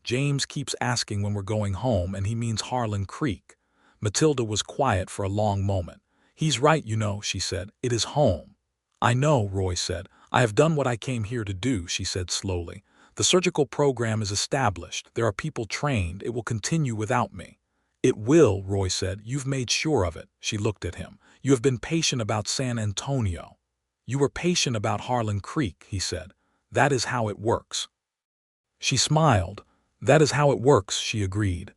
James keeps asking when we're going home, and he means Harlan Creek." Matilda was quiet for a long moment. "He's right, you know," she said. "It is home." "I know," Roy said. "I have done what I came here to do," she said slowly. "The surgical program is established. There are people trained. It will continue without me." "It will," Roy said. "You've made sure of it." She looked at him. "You have been patient about San Antonio. You were patient about Harlan Creek," he said. "That is how it works." She smiled. "That is how it works," she agreed.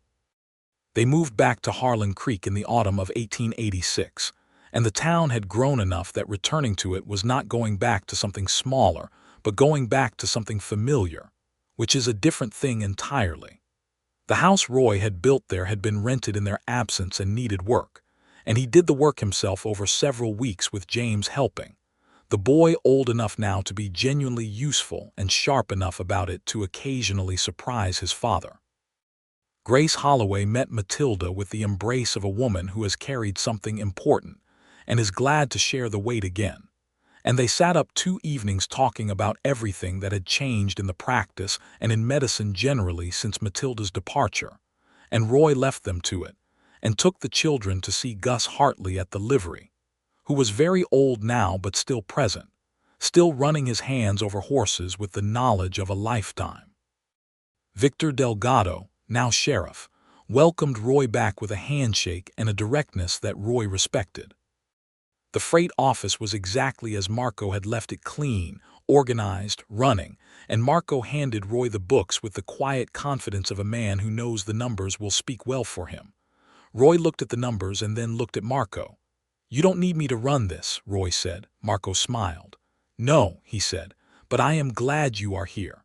They moved back to Harlan Creek in the autumn of 1886, and the town had grown enough that returning to it was not going back to something smaller, but going back to something familiar, which is a different thing entirely. The house Roy had built there had been rented in their absence and needed work, and he did the work himself over several weeks with James helping, the boy old enough now to be genuinely useful and sharp enough about it to occasionally surprise his father. Grace Holloway met Matilda with the embrace of a woman who has carried something important and is glad to share the weight again, and they sat up 2 evenings talking about everything that had changed in the practice and in medicine generally since Matilda's departure, and Roy left them to it, and took the children to see Gus Hartley at the livery, who was very old now but still present, still running his hands over horses with the knowledge of a lifetime. Victor Delgado, now sheriff, welcomed Roy back with a handshake and a directness that Roy respected. The freight office was exactly as Marco had left it, clean, organized, running, and Marco handed Roy the books with the quiet confidence of a man who knows the numbers will speak well for him. Roy looked at the numbers and then looked at Marco. "You don't need me to run this," Roy said. Marco smiled. "No," he said, "but I am glad you are here."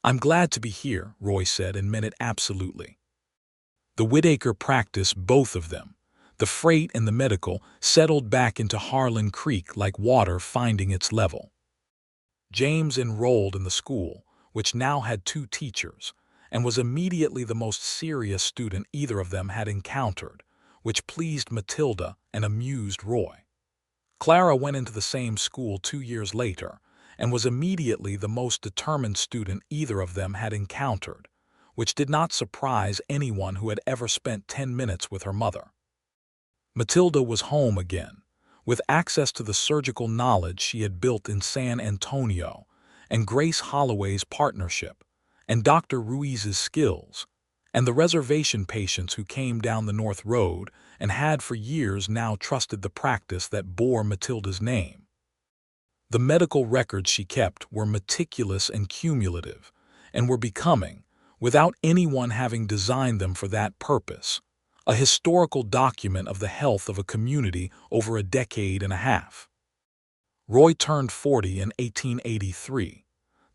"I'm glad to be here," Roy said, and meant it absolutely. The Whitaker practice, both of them, the freight and the medical, settled back into Harlan Creek like water finding its level. James enrolled in the school, which now had 2 teachers, and was immediately the most serious student either of them had encountered, which pleased Matilda and amused Roy. Clara went into the same school 2 years later, and was immediately the most determined student either of them had encountered, which did not surprise anyone who had ever spent 10 minutes with her mother. Matilda was home again, with access to the surgical knowledge she had built in San Antonio, and Grace Holloway's partnership, and Dr. Ruiz's skills, and the reservation patients who came down the North Road and had for years now trusted the practice that bore Matilda's name. The medical records she kept were meticulous and cumulative, and were becoming, without anyone having designed them for that purpose, a historical document of the health of a community over a decade and a half. Roy turned 40 in 1883,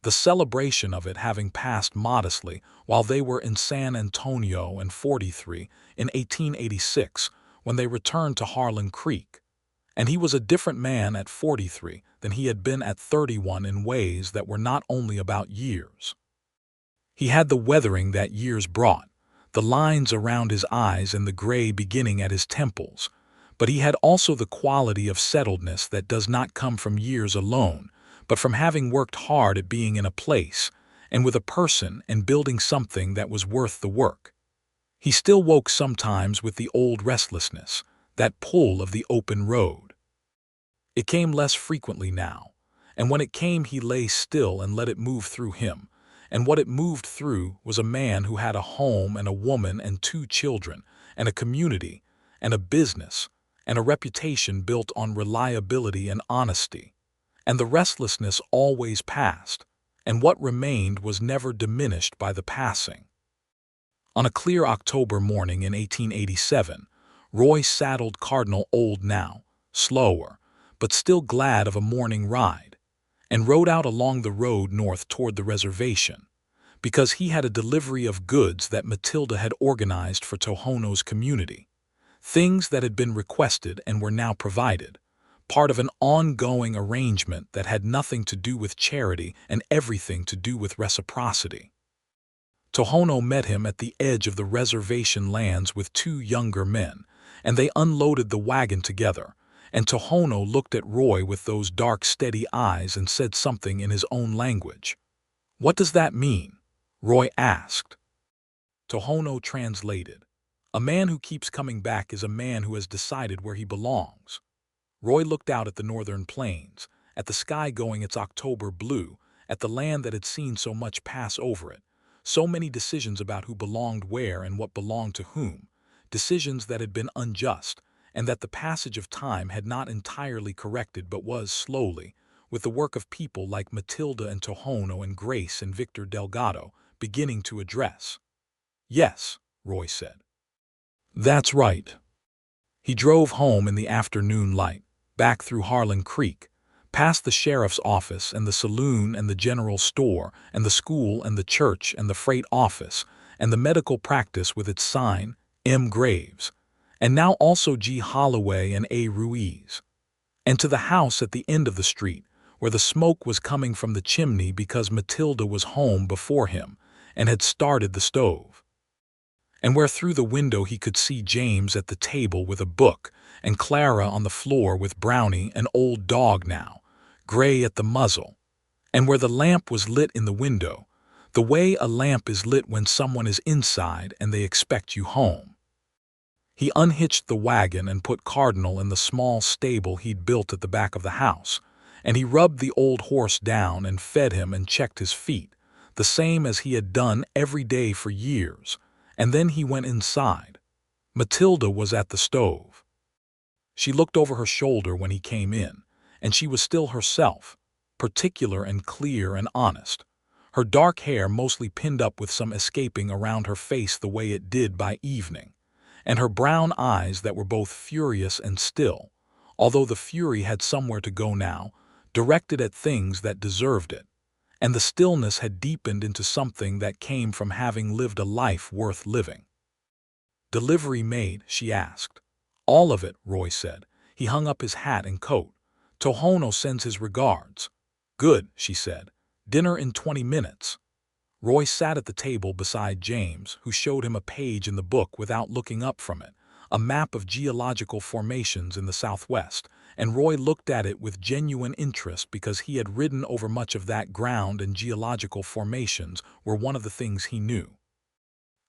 the celebration of it having passed modestly while they were in San Antonio, and 43 in 1886 when they returned to Harlan Creek. And he was a different man at 43 than he had been at 31 in ways that were not only about years. He had the weathering that years brought, the lines around his eyes and the gray beginning at his temples, but he had also the quality of settledness that does not come from years alone, but from having worked hard at being in a place, and with a person and building something that was worth the work. He still woke sometimes with the old restlessness, that pull of the open road. It came less frequently now, and when it came he lay still and let it move through him, and what it moved through was a man who had a home and a woman and 2 children, and a community, and a business, and a reputation built on reliability and honesty, and the restlessness always passed, and what remained was never diminished by the passing. On a clear October morning in 1887, Roy saddled Cardinal Old now, slower, but still glad of a morning ride, and rode out along the road north toward the reservation, because he had a delivery of goods that Matilda had organized for Tohono's community, things that had been requested and were now provided, part of an ongoing arrangement that had nothing to do with charity and everything to do with reciprocity. Tohono met him at the edge of the reservation lands with 2 younger men, and they unloaded the wagon together, and Tohono looked at Roy with those dark, steady eyes and said something in his own language. "What does that mean?" Roy asked. Tohono translated, "A man who keeps coming back is a man who has decided where he belongs." Roy looked out at the northern plains, at the sky going its October blue, at the land that had seen so much pass over it, so many decisions about who belonged where and what belonged to whom, decisions that had been unjust, and that the passage of time had not entirely corrected but was slowly, with the work of people like Matilda and Tohono and Grace and Victor Delgado, beginning to address. "Yes," Roy said. "That's right." He drove home in the afternoon light, back through Harlan Creek, past the sheriff's office and the saloon and the general store and the school and the church and the freight office and the medical practice with its sign, M. Graves, and now also G. Holloway and A. Ruiz, and to the house at the end of the street, where the smoke was coming from the chimney because Matilda was home before him and had started the stove, and where through the window he could see James at the table with a book and Clara on the floor with Brownie, an old dog now, gray at the muzzle, and where the lamp was lit in the window, the way a lamp is lit when someone is inside and they expect you home. He unhitched the wagon and put Cardinal in the small stable he'd built at the back of the house, and he rubbed the old horse down and fed him and checked his feet, the same as he had done every day for years, and then he went inside. Matilda was at the stove. She looked over her shoulder when he came in, and she was still herself, particular and clear and honest, her dark hair mostly pinned up with some escaping around her face the way it did by evening, and her brown eyes that were both furious and still, although the fury had somewhere to go now, directed at things that deserved it, and the stillness had deepened into something that came from having lived a life worth living. "Delivery made?" she asked. "All of it," Roy said. He hung up his hat and coat. "Tohono sends his regards." "Good," she said. "Dinner in 20 minutes." Roy sat at the table beside James, who showed him a page in the book without looking up from it, a map of geological formations in the southwest, and Roy looked at it with genuine interest because he had ridden over much of that ground and geological formations were one of the things he knew.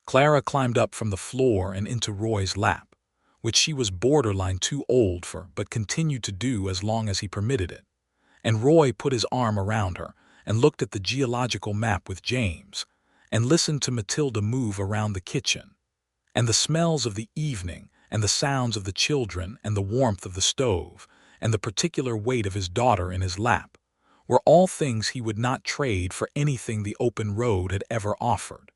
Clara climbed up from the floor and into Roy's lap, which she was borderline too old for but continued to do as long as he permitted it, and Roy put his arm around her and looked at the geological map with James, and listened to Matilda move around the kitchen. And the smells of the evening, and the sounds of the children, and the warmth of the stove, and the particular weight of his daughter in his lap, were all things he would not trade for anything the open road had ever offered.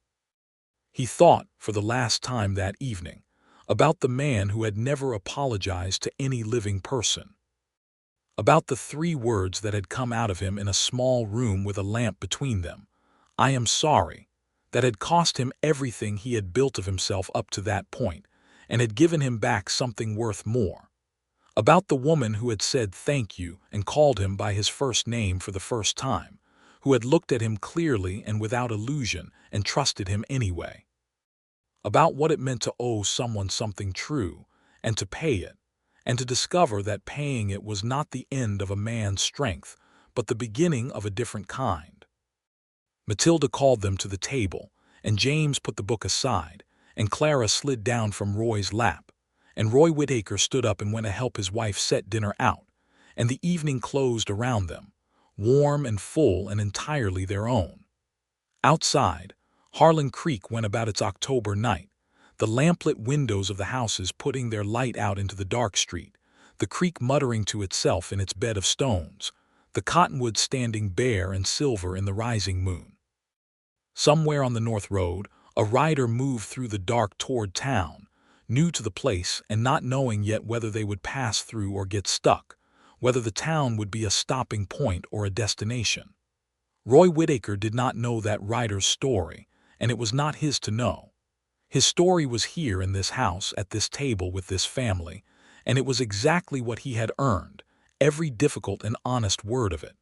He thought, for the last time that evening, about the man who had never apologized to any living person, about the 3 words that had come out of him in a small room with a lamp between them, "I am sorry," that had cost him everything he had built of himself up to that point, and had given him back something worth more. About the woman who had said thank you and called him by his first name for the first time, who had looked at him clearly and without illusion and trusted him anyway. About what it meant to owe someone something true, and to pay it, and to discover that paying it was not the end of a man's strength, but the beginning of a different kind. Matilda called them to the table, and James put the book aside, and Clara slid down from Roy's lap, and Roy Whitaker stood up and went to help his wife set dinner out, and the evening closed around them, warm and full and entirely their own. Outside, Harlan Creek went about its October night, the lamplit windows of the houses putting their light out into the dark street, the creek muttering to itself in its bed of stones, the cottonwoods standing bare and silver in the rising moon. Somewhere on the North Road, a rider moved through the dark toward town, new to the place and not knowing yet whether they would pass through or get stuck, whether the town would be a stopping point or a destination. Roy Whitaker did not know that rider's story, and it was not his to know. His story was here in this house, at this table with this family, and it was exactly what he had earned, every difficult and honest word of it.